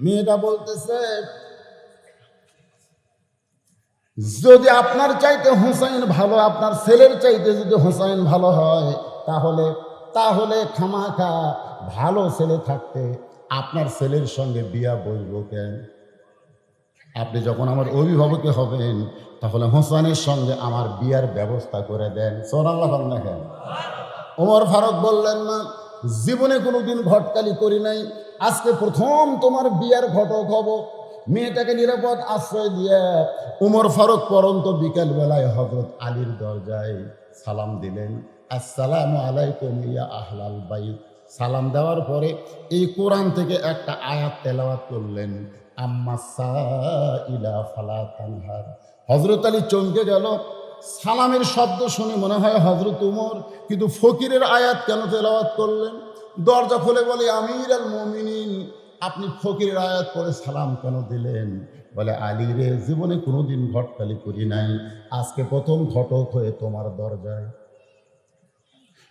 মেয়েটা বলতেছে, যদি আপনার চাইতে হুসাইন ভালো, আপনার ছেলের চাইতে যদি হুসাইন ভালো হয়, তাহলে তাহলে খামাখা ভালো ছেলে থাকতে আপনার ছেলের সঙ্গে বিয়া বইব কেন? আপনি যখন আমার অভিভাবকে হবেন, তাহলে হোসেনের সঙ্গে আমার বিয়ার ব্যবস্থা করে দেন। সুবহানাল্লাহ বলেন না কেন? ওমর ফারুক বললেন, না, জীবনে কোনোদিন ঘটকালি করি নাই, আজকে প্রথম তোমার বিয়ার ঘটক হব। মেয়েটাকে নিরাপদ আশ্রয় দিয়ে ওমর ফারুক পরন্ত বিকেল বেলায় হযরত আলীর দরজায় সালাম দিলেন, আসসালামু আলাইকুম ইয়া আহলাল বাইত। সালাম দেওয়ার পরে এই কোরআন থেকে একটা আয়াত তেলাওয়াত করলেন, আম্মা সাইলা ফালা তানহার। হযরত আলী চমকে গেল। সালামের শব্দ শুনে মনে হয় হযরত উমর, কিন্তু ফকিরের আয়াত কেন তেলাওয়াত করলেন? দরজা খুলে বলে, আমির আল মুমিনিন, আপনি ফকিরের আয়াত পড়ে সালাম কেন দিলেন? বলে, আলী রে, জীবনে কোনোদিন ঘটকালি করি নাই, আজকে প্রথম ঘটক হয়ে তোমার দরজায়,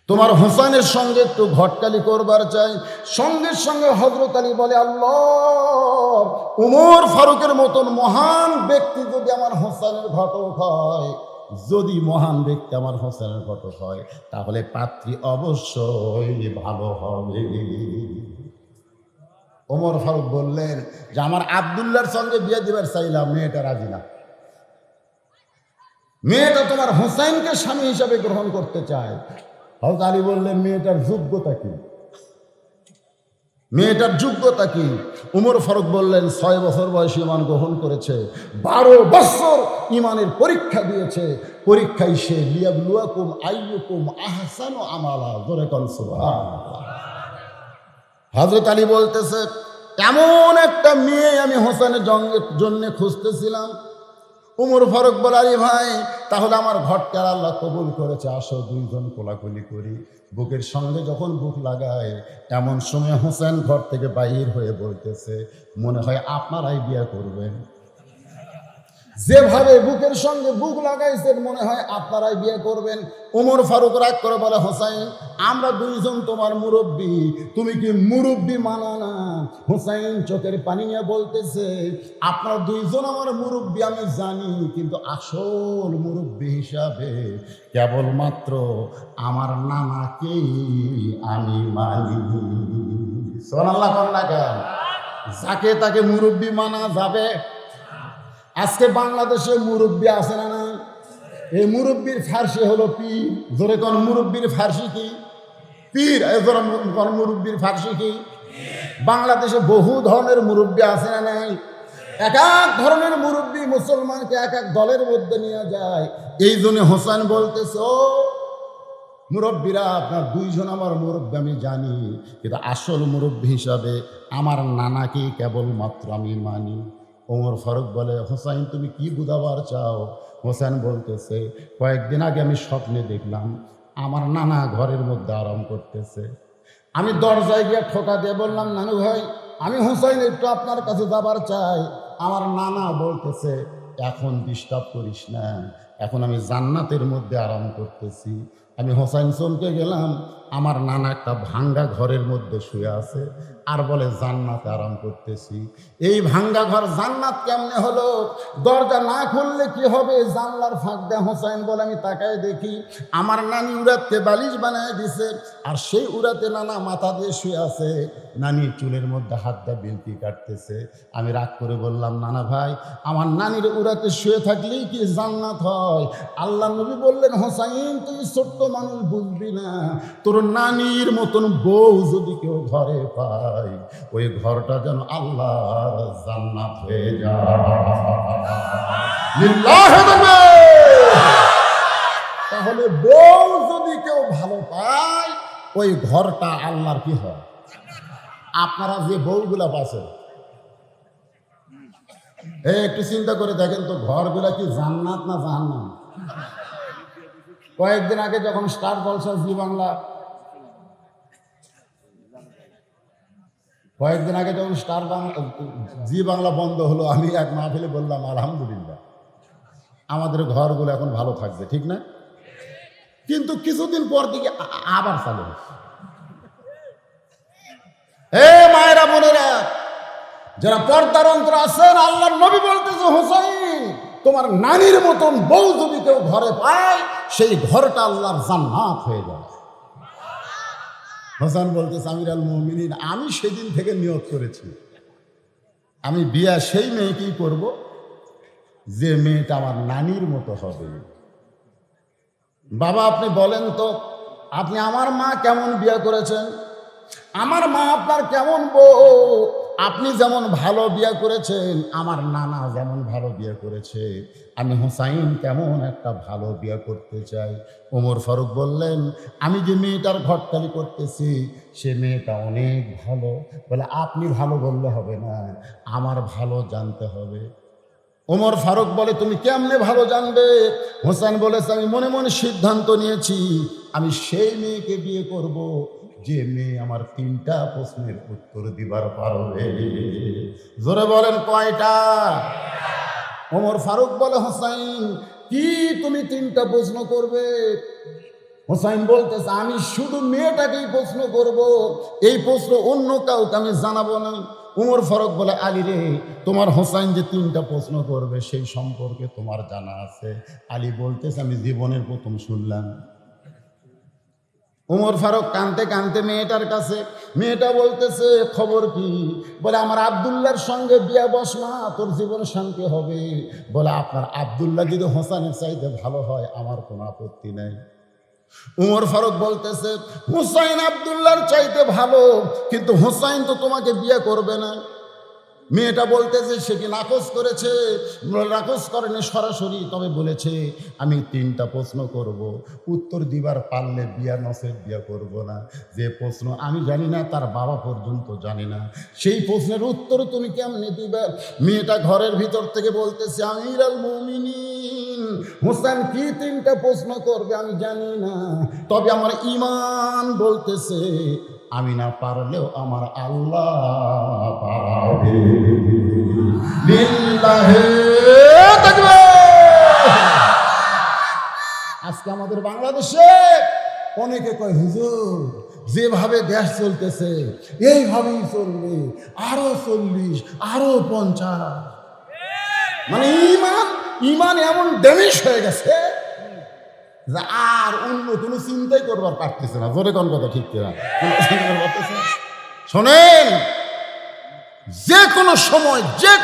তোমার হোসেনের সঙ্গে একটু ঘটকালি করবার চাই। সঙ্গে সঙ্গে হযরত আলী বলে, আল্লাহ, উমর ফারুকের মতন মহান ব্যক্তি যদি আমার হোসেনের ঘটক হয়, যদি মহান ব্যক্তি আমার হোসেনের ঘটক হয়, তাহলে পাত্রী অবশ্যই ভালো হবে। ওমর ফারুক বললেন যে আমার আব্দুল্লাহর সঙ্গে বিয়ে দিবার চাইলাম, মেয়েটা রাজি না। মেয়েটা তোমার হোসেনকে স্বামী হিসাবে গ্রহণ করতে চায়। হযরত আলী বললেন, মেয়েটার যোগ্যতা কি? মেয়েটার যোগ্যতা কি? উমর ফারুক বললেন, 6 বছর বয়সে ঈমান গ্রহণ করেছে, 12 বছর ঈমানের পরীক্ষা দিয়েছে, পরীক্ষায় সে লিয়াবলুয়াকুম আইয়ুকুম আহসানু আমালা। জোরে কোন সুবহানাল্লাহ। হযরত আলী বলতেছে, এমন একটা মেয়ে আমি হোসেনের জন্য খুঁজতেছিলাম। উমর ফারুক বলে, আলী ভাই, তাহলে আমার ঘটকার আল্লাহ কবুল করেছে, আসো দুইজন কোলাকুলি করি। বুকের সঙ্গে যখন বুক লাগায়, এমন সময় হোসেন ঘর থেকে বাহির হয়ে বলতেছে, মনে হয় আপনারাই বিয়ে করবেন। যেভাবে বুকের সঙ্গে বুক লাগাইছেন, মনে হয় আপনারাই বিয়ে করবেন। ওমর ফারুক রাগ করে বলে, হোসাইন, আমরা দুইজন তোমার মুরব্বী, তুমি কি মুরব্বী মানো না? হোসাইন চোখের পানি নিয়ে বলতেছে, আপনারা দুইজন আমার মুরব্বী আমি জানি, কিন্তু আসল মুরব্বী হিসাবে কেবলমাত্র আমার নানাকেই আমি মানি। সুবহানাল্লাহ বলেন না কেন? যাকে তাকে মুরব্বী মানা যাবে? আজকে বাংলাদেশে মুরব্বী আছে না নাই? এই মুরব্বীর ফার্সি হলো পীর। জোরে কোন মুরব্বীর ফার্সি কি? পীর। মুরব্বীর ফার্সি কি? বাংলাদেশে বহু ধরনের মুরব্বী আছে না নাই? এক এক ধরনের মুরব্বী মুসলমানকে এক এক দলের মধ্যে নিয়ে যায়। এই জন্য হোসেন বলতেছে, ও মুরব্বীরা, আপনার দুইজন আমার মুরব্বী আমি জানি, কিন্তু আসল মুরব্বী হিসাবে আমার নানাকে কেবলমাত্র আমি মানি। ওমর ফারুক বলে, হোসাইন, তুমি কি বুঝাবার চাও? হোসেন বলতেছে, কয়েকদিন আগে আমি স্বপ্নে দেখলাম আমার নানা ঘরের মধ্যে আরাম করতেছে। আমি দরজায় গিয়ে ঠোকা দিয়ে বললাম, নানু ভাই, আমি হোসাইন একটু আপনার কাছে যাবার চাই। আমার নানা বলতেছে, এখন ডিস্টার্ব করিস না, এখন আমি জান্নাতের মধ্যে আরাম করতেছি। আমি হোসাইন চমকে গেলাম, আমার নানা একটা ভাঙ্গা ঘরের মধ্যে শুয়ে আছে আর বলে জান্নাতে আরাম করতেছি। এই ভাঙ্গা ঘর জান্নাত কেমনে হলো? দরজা না খুললে কি হবে? জানলার ফাঁক দেয়। হোসাইন বলে, আমি তাকায় দেখি আমার নানি উড়াতে বালিশ বানায় দিছে, আর সেই উড়াতে নানা মাথা দিয়ে শুয়ে আছে, নানির চুলের মধ্যে হাত দিয়ে বিলতি কাটতেছে। আমি রাগ করে বললাম, নানা ভাই, আমার নানির উড়াতে শুয়ে থাকলেই কি জান্নাত হয়? আল্লাহ নবী বললেন, হোসাইন, তুই ছোট্ট মানুষ, বুঝবি না, তোর নানির মতন বউ যদি কেউ ঘরে পায়, ওই ঘরটা যেন আল্লাহর জান্নাত হয়ে যায়। তাহলে বউ যদি কেউ ভালো পায়, ওই ঘরটা আল্লাহর কি হয়? আপনারা যে বউগুলা পাচ্ছেন, একটু চিন্তা করে দেখেন তো, ঘরগুলা কি জান্নাত না জাহান্নাম? কয়েকদিন আগে যখন স্টার জলসা জি বাংলা, কয়েকদিন আগে যখন স্টার জি বাংলা বন্ধ হলো, আমি এক মাহফিলে বললাম, আলহামদুলিল্লাহ, আমাদের ঘরগুলো এখন ভালো থাকবে, ঠিক না? কিন্তু কিছুদিন পর দিকে আবার চালু। হে মায়েরা, বোনেরা, যারা পর্দার অন্তর আছেন, আল্লাহর নবী বলতেছে, হোসাইন তোমার নানির মতন বউ যদি কেউ ঘরে পায়, সেই ঘরটা আল্লাহর জান্নাত হয়ে যায়। হোসেন বলতেছে, আমিরুল মুমিনিন, আমি সেদিন থেকে নিয়ত করেছি আমি বিয়া সেই মেয়েকেই করব যে মেয়েটা আমার নানির মতো হবে। বাবা আপনি বলেন তো, আপনি আমার মা কেমন বিয়া করেছেন? আমার মা আপনার কেমন বউ? আপনি যেমন ভালো বিয়ে করেছেন, আমার নানা যেমন ভালো বিয়ে করেছে, আমি হোসাইন কেমন একটা ভালো বিয়ে করতে চাই। ওমর ফারুক বললেন, আমি যে মেয়েটার ঘটকালি করতেছি সে মেয়েটা অনেক ভালো। বলে, আপনি ভালো বললে হবে না, আমার ভালো জানতে হবে। ওমর ফারুক বলে, তুমি কেমনে ভালো জানবে? হোসেন বলেছে, আমি মনে মনে সিদ্ধান্ত নিয়েছি আমি সেই মেয়েকে বিয়ে করব যে মেয়ে আমার 3টা প্রশ্নের উত্তর দিবার পারবে। জোরে বলেন কয়টা? ওমর ফারুক বলে, হোসাইন কি তুমি 3টা প্রশ্ন করবে? হোসাইন বলতেছে, আমি শুধু মেয়েটাকেই প্রশ্ন করব, এই প্রশ্ন অন্য কাউকে আমি জানাবো না। উমর ফারুক বলে, আলী রে, তোমার হোসাইন যে 3টা প্রশ্ন করবে সেই সম্পর্কে তোমার জানা আছে? আলী বলতেছে, আমি জীবনের প্রথম শুনলাম। উমর ফারুক কানতে কানতে মেয়েটার কাছে, মেয়েটা বলতেছে, খবর কি? বলে, আমার আব্দুল্লাহর সঙ্গে বিয়া বস না, তোর জীবন শান্তি হবে। বলে, আপনার আব্দুল্লাহ যদি হোসাইনের চাইতে ভালো হয় আমার কোনো আপত্তি নাই। উমর ফারুক বলতেছে, হুসাইন আব্দুল্লাহর চাইতে ভালো, কিন্তু হুসাইন তো তোমাকে বিয়ে করবে না। মেয়েটা বলতেছে, সে কি নাকচ করেছে? নাকচ করেনি সরাসরি, তবে বলেছে আমি 3টা প্রশ্ন করব, উত্তর দিবার পারলে বিয়া, নসের বিয়া করব না। যে প্রশ্ন আমি জানি না, তার বাবা পর্যন্ত জানি না, সেই প্রশ্নের উত্তর তুমি কেমনে দিবে? মেয়েটা ঘরের ভিতর থেকে বলতেছে, আমিরুল মুমিনিন, হোসেন কি 3টা প্রশ্ন করবে আমি জানি না, তবে আমার ঈমান বলতেছে আমি না পারলেও আমার আল্লাহ পারবে। লিল্লাহি তাকবীর। আজকে আমাদের বাংলাদেশে অনেকে কয়, হুজুর যেভাবে দেশ চলতেছে এইভাবেই চলবে, আরো 40, আরো 50। মানে ইমান এমন ড্যামেজ হয়ে গেছে আর অন্য কোনো চিন্তাই করবার পারতেছে না। জোরে কোন কথা ঠিক কিনা? শোনেন, যে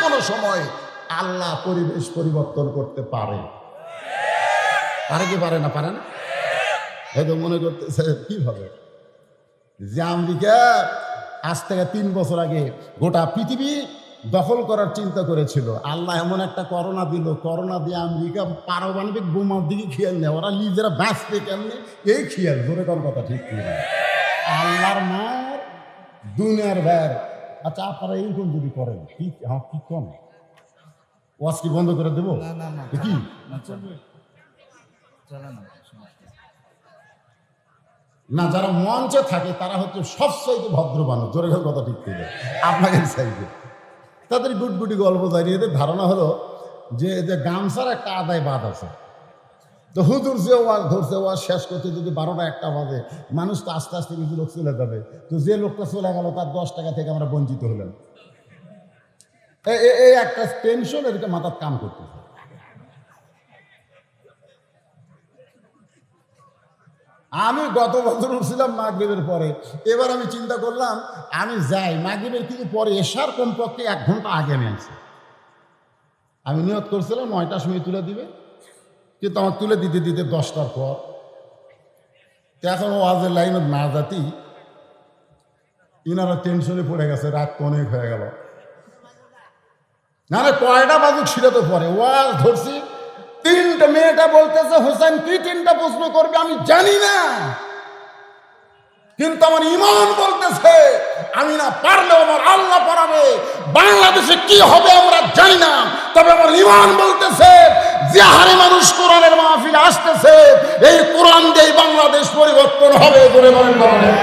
কোনো সময় আল্লাহ পরিবেশ পরিবর্তন করতে পারে। পারে কি পারে না? পারে না? হয়তো মনে করতেছে কিভাবে যে আমেরিকা আজ থেকে 3 বছর আগে গোটা পৃথিবী দখল করার চিন্তা করেছিল, আল্লাহ এমন একটা করোনা দিল, করোনা দিয়ে আমেরিকা পারমাণবিক বোমার দিকে খেয়াল নেয়, ওরা নিজেরা বাঁচবে কেমনে এই খেয়াল। ধরে কোন কথা ঠিক কি? আল্লাহর মার দুনিয়ার ব্যার। আচ্ছা আপনারা এইরকম যদি করেন কি কি কম ওয়াজ কি বন্ধ করে দেবো? কি না, যারা মঞ্চে থাকে তারা হচ্ছে সবচাইতে ভদ্র মানুষ। জোরে কথা ঠিক করে আপনাকে চাইবে, তাদের গুটগুটি গল্প জানিয়ে এদের ধারণা হলো যে গামছার একটা আদায় বাদ আছে। তো হুজুর যে ওয়াজ ধরছে, ওয়াজ শেষ করতে যদি 12টা 1টা বাজে, মানুষ তো আস্তে আস্তে কিছু লোক চলে যাবে। তো যে লোকটা চলে গেল তার 10 টাকা থেকে আমরা বঞ্চিত হলাম। এই একটা টেনশন এদিকে মাথার কাম করতেছে। আমি গত বছর উঠছিলাম মাগরিবের পরে, এবার আমি চিন্তা করলাম আমি যাই মাগরিবের কিন্তু পরে এশার কমপক্ষে 1 ঘন্টা আগে আমি আসি। আমি নিয়ত করছিলাম 9টার সময় তুলে দিবে, কিন্তু আমার তুলে দিতে দিতে 10টার পর। তো এখন ওয়াজের লাইন না জাতি ইনারা টেনশনে পড়ে গেছে, রাত অনেক হয়ে গেল। না কয়টা বাজুক সেটা তো পরে, ওয়াজ ধরছি 3টা। মেয়েটা বলতেছে, হোসেন কি 3টা প্রশ্ন করবে আমি জানি না, কিন্তু আমার ঈমান বলতেছে আমি না পারলেও আমার আল্লাহ পারাবে। বাংলাদেশে কি হবে আমরা জানি না, তবে আমার ঈমান বলতেছে যে হারে মানুষ কোরআনের মাহফিলে আসতেছে, এই কোরআন দিয়ে বাংলাদেশ পরিবর্তন হবে। বলে বলেন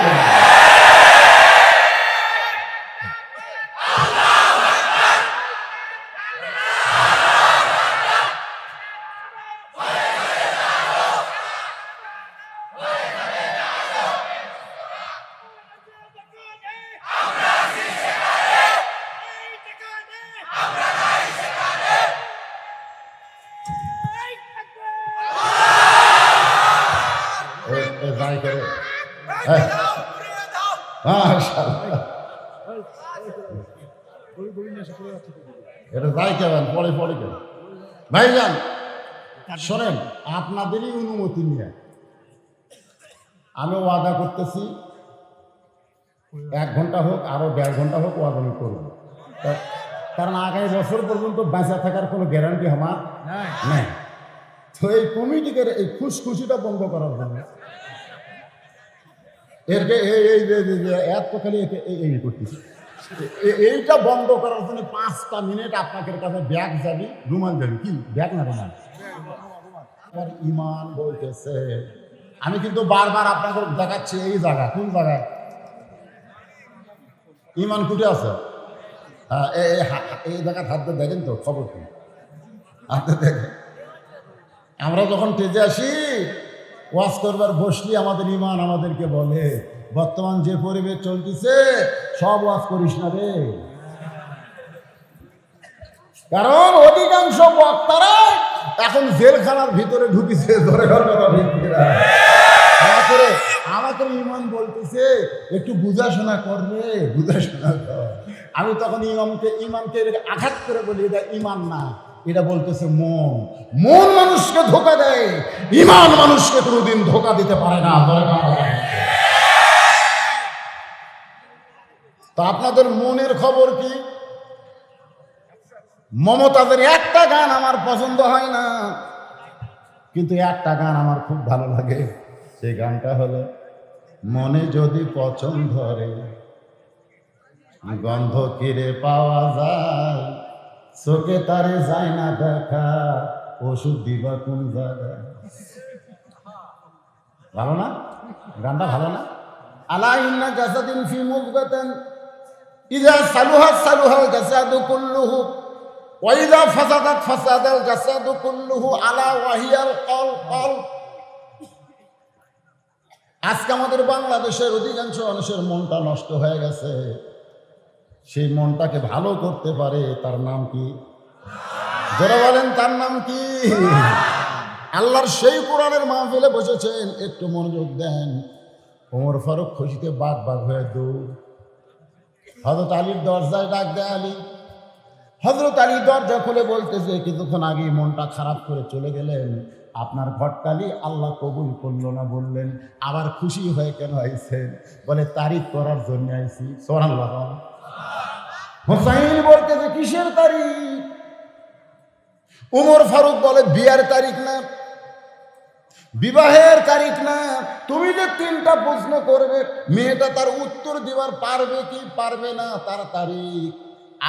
এটা যাই কেন পরে পরে কেন ভাইজান শোনেন, আপনাদেরই অনুমতি নিয়ে আমি ওয়াদা করতেছি, 1 ঘন্টা হোক আরো 1.5 ঘন্টা হোক ওয়াদা আমি করবো, কারণ আগামী বছর পর্যন্ত বেঁচে থাকার কোনো গ্যারান্টি আমার নাই। তো এই কমিটিকে এই খুশখুশিটা বন্ধ করার জন্য এরকে এত খালি এই করতেছি, এইটা বন্ধ করার জন্য 5টা মিনিট আপনাদের কাছে ব্যাগ যাবি, রুমাল যাবি, কি ব্যাগ না রুমাল। ইমান বলতেছে, আমি কিন্তু বারবার আপনাকে দেখাচ্ছি এই জায়গা, কোন জায়গায় ইমান কুটে আছে। হ্যাঁ, এই জায়গা হাত দিয়ে দেখেন তো, খবর কি হাতে দেখেন। আমরা যখন টেজে আসি ওয়াজ করবার বসলি আমাদের ইমান আমাদেরকে বলে, বর্তমান যে পরিবেশ চলতেছে সব ওয়াজ করিস না রে, কারণ অধিকাংশ বক্তারা এখন জেলখানার ভিতরে ঢুকিছে। ধরে আমাকে ইমান বলতেছে একটু বুঝাশোনা করবে, বুঝাশোনা কর। আমি তখন ইমানকে আঘাত করে বলি, এটা ইমান না, এটা বলতেছে মন। মন মানুষকে ধোকা দেয়, ইমান মানুষকে কোনোদিন ধোকা দিতে পারে না। তো আপনাদের মনের খবর কি? মমতাজের একটা গান আমার পছন্দ হয় না, কিন্তু একটা গান আমার খুব ভালো লাগে। সেই গানটা হলো, মনে যদি পছন্দ ধরে গন্ধ কিরে পাওয়া যায়, চোখে তারে যায় না দেখা, ওষুধ দিবা কোন জায়গায়। ভালো না গানটা? ভালো না? আলা ইন্না জাসাদিন ফি মুযগাতান ইযা সালুহাত সালুহাল জাসাদু কুল্লুহু ওয়া ইযা ফাসাদাত ফাসাদাল জাসাদু কুল্লুহু আলা ওয়াহিয়াল কলব। আজকে আমাদের বাংলাদেশের অধিকাংশ মানুষের মনটা নষ্ট হয়ে গেছে। সেই মনটাকে ভালো করতে পারে, তার নাম কি? যারা বলেন তার নাম কি? আল্লাহর সেই কোরআনের মাহফিলে বসেছেন, একটু মনোযোগ দেন। ওমর ফারুক খুশিতে বাগ বাগ হয়ে দৌড়, হযরত আলীর দরজায় ডাক দেয় আলী। হযরত আলী দরজা খুলে বলতেছে, কিছুক্ষণ আগে মনটা খারাপ করে চলে গেলেন, আপনার ঘটকালি আল্লাহ কবুল করলো না বললেন, আবার খুশি হয়ে কেন আইছেন? বলে তারিফ করার জন্য আইছি। সুবহানাল্লাহ। হুসাইন বলতেছে, কিসের তারিখ? উমর ফারুক বলে, বিয়ার তারিখ না, বিবাহের তারিখ না। তুমি যে 3টা প্রশ্ন করবে, মেয়েটা তার উত্তর দিবার পারবে কি পারবে না তার তারিখ।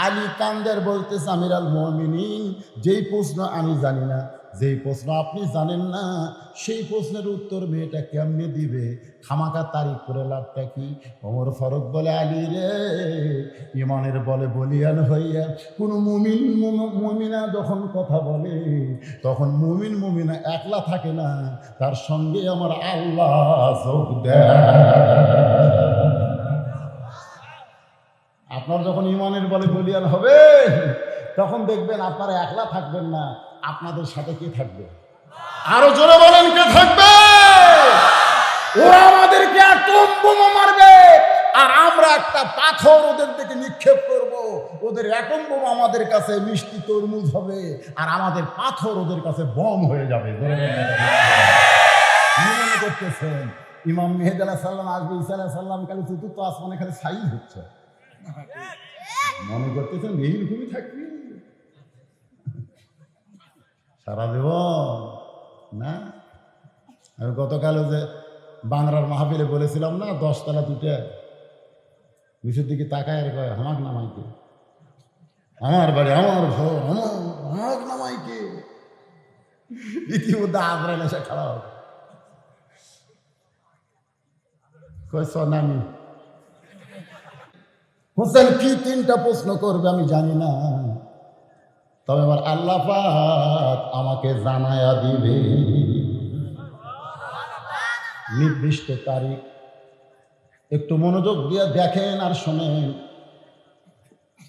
আলী কান্দের বলতেছে, আমিরাল মুমিনিন, যেই প্রশ্ন আমি জানি না, যেই প্রশ্ন আপনি জানেন না, সেই প্রশ্নের উত্তর মেয়েটা কেমনে দিবে? খামাকা তারিখ করে লাভটা কি? ওমর ফারুক বলে, আলী রে, ইমানের বলে বলিয়ান হইয়া কোনো মুমিনা যখন কথা বলে, তখন মুমিনা একলা থাকে না, তার সঙ্গে আমার আল্লাহ যোগ দেয়। আপনার যখন ইমানের বলে বলিয়ান হবে, তখন দেখবেন আপনারা একলা থাকবেন না, আপনাদের সাথে কে থাকবে? আরো জোরে বলেন, কে থাকবে? ওরা আমাদেরকে অ্যাটম বোমা মারবে, আর আমরা একটা পাথর ওদের দিকে নিক্ষেপ করব। ওদের অ্যাটম বোমা আমাদের কাছে মিষ্টি তরমুজ হবে, আর আমাদের পাথর ওদের কাছে বম হয়ে যাবে। মনে করতেছেন ইমাম মেহেদী আলাইহিস সালাম আসবে, ঈসা আলাইহিস সালাম খালি চতুর্থ আসমানে খালি সাইজ হচ্ছে, মনে করতেছেন এইরকমই থাকবি সারা জীবন না? আমি গতকাল যে বাংলার মাহফিলে বলেছিলাম না, 10 তলা দুটে নিচের দিকে তাকায় আর কয়, আমাক নামাইকে, আমার বাড়ি, আমার ঘর, আমাক নামাইকে। ইতিমধ্যে আগ্রাইল এসে খারাপ হবে, কয় নামি। হোসেন কি 3টা প্রশ্ন করবে আমি জানি না, তবে এবার আল্লাহ পাক আমাকে জানায়া দিবে নির্দিষ্ট তারিখ। একটু মনোযোগ দিয়ে দেখেন আর শোনেন।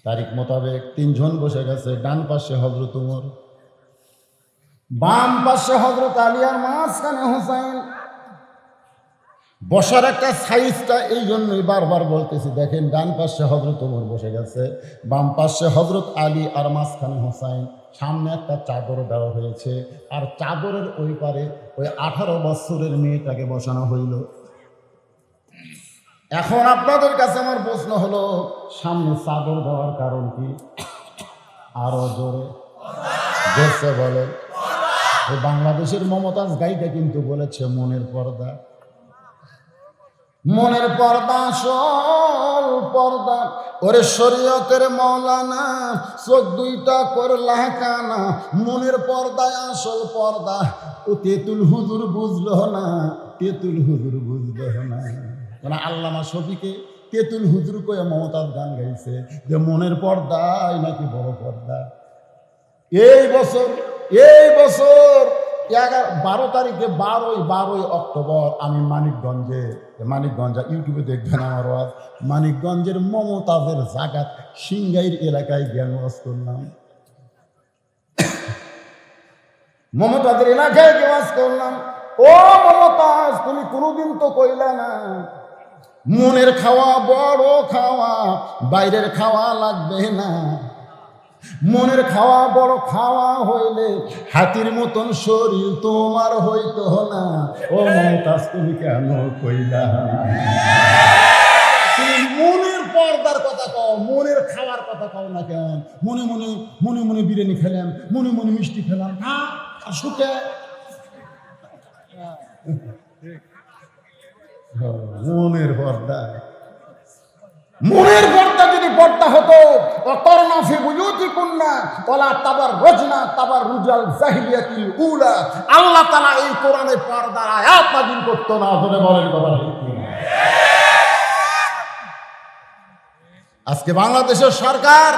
তারিখ মোতাবেক 3 জন বসে গেছে, ডান পাশে হযরত ওমর, বাম পাশে হযরত আলী, আর মাঝখানে হুসাইন। বসার একটা সাইজটা এই জন্যই বারবার বলতেছি। দেখেন, ডান পাশে হজরত ওমর বসে গেছে, বাম পাশে হজরত আলী, আর মাঝখানে হোসাইন। সামনে একটা চাদর দেওয়া হয়েছে, আর চাদরের ওই পারে ওই 18 বছরের মেয়েটাকে বসানো হইল। এখন আপনাদের কাছে আমার প্রশ্ন হলো, সামনে চাদর দেওয়ার কারণ কি? আরো জোরে জোরসে বলেন। এই বাংলাদেশের মমতাজ গায়িকা কিন্তু বলেছে মনের পর্দা, মনের পর্দা আসল পর্দা। ওরে শরীয়তের মৌলানা, চোখ দুইটা করলা কানা, মনের পর্দায় আসল পর্দা। ও তেতুল হুজুর বুঝলো না, তেতুল হুজুর বুঝলো না। মানে আল্লামা শফিকে তেতুল হুজুর কয়ে মমতাজ গান গাইছে যে মনের পর্দাই নাকি বড় পর্দা। এই বছর 12 তারিখে 12ই অক্টোবর আমি মানিকগঞ্জ ইউটিউবে দেখবেন আমার ওয়াজ, মানিকগঞ্জের মমতাজের জাগাত সিংগাইর এলাকায় জ্ঞান ওয়াজ করলাম। মমতাজের এলাকায় ওয়াজ করলাম। ও মমতাজ, তুমি কোনোদিন তো কইলা না মনের খাওয়া বড় খাওয়া, বাইরের খাওয়া লাগবে না। মনের খাওয়া বড় খাওয়া হইলে হাতির মতন শরীর তোমার হইতো না। ও মমতাজ, তুমি কেন কইলা? তুমি মনের পর্দার কথা কও, মনের খাওয়ার কথা কও না কেন? মনে মনে বিরিয়ানি খেলাম, মনে মনে মিষ্টি খেলাম, সুখে মনের পর্দা। মনের পর্দা যদি পর্দা হতো, অকরনা ফি বুয়ুতিকুন্না ওয়ালা তাবাররাজনা তাবাররুজাল জাহিলিয়াতিল উলা, আল্লাহ তাআলা এই কোরআনে পর্দার আয়াত নাযিল করত না। ধরে বলেন কথা ঠিক কি? আজকে বাংলাদেশের সরকার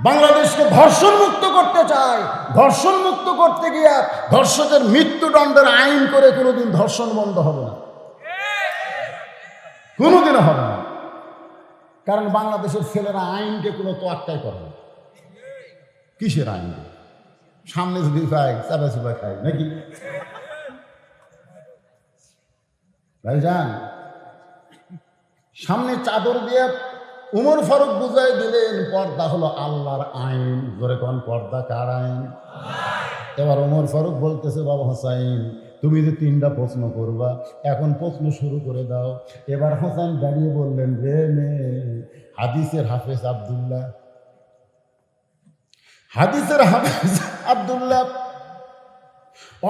বাংলাদেশকে ধর্ষণ মুক্ত করতে চায়। ধর্ষণ মুক্ত করতে গিয়ে ধর্ষকের মৃত্যুদণ্ডের আইন করে কোনোদিন ধর্ষণ বন্ধ হবে না, কোনোদিনও হবে না। কারণ বাংলাদেশের ছেলেরা আইনকে কোনো তোয়াক্কাই করে না। কিসের আইন? সামনে যদি পাই চাপা চুপা খাই নাকি? ভাইজান, সামনে চাদর দিয়ে উমর ফারুক বুঝাই দিলেন পর্দা হলো আল্লাহর আইন। ধরে কোন পর্দা কার আইন? এবার উমর ফারুক বলতেছে, বাবা হোসাইন, তুমি যে 3টা প্রশ্ন করবা, এখন প্রশ্ন শুরু করে দাও। এবার হোসেন দাঁড়িয়ে বললেন, রে মেয়ে, হাদিসের হাফেজ আব্দুল্লাহ,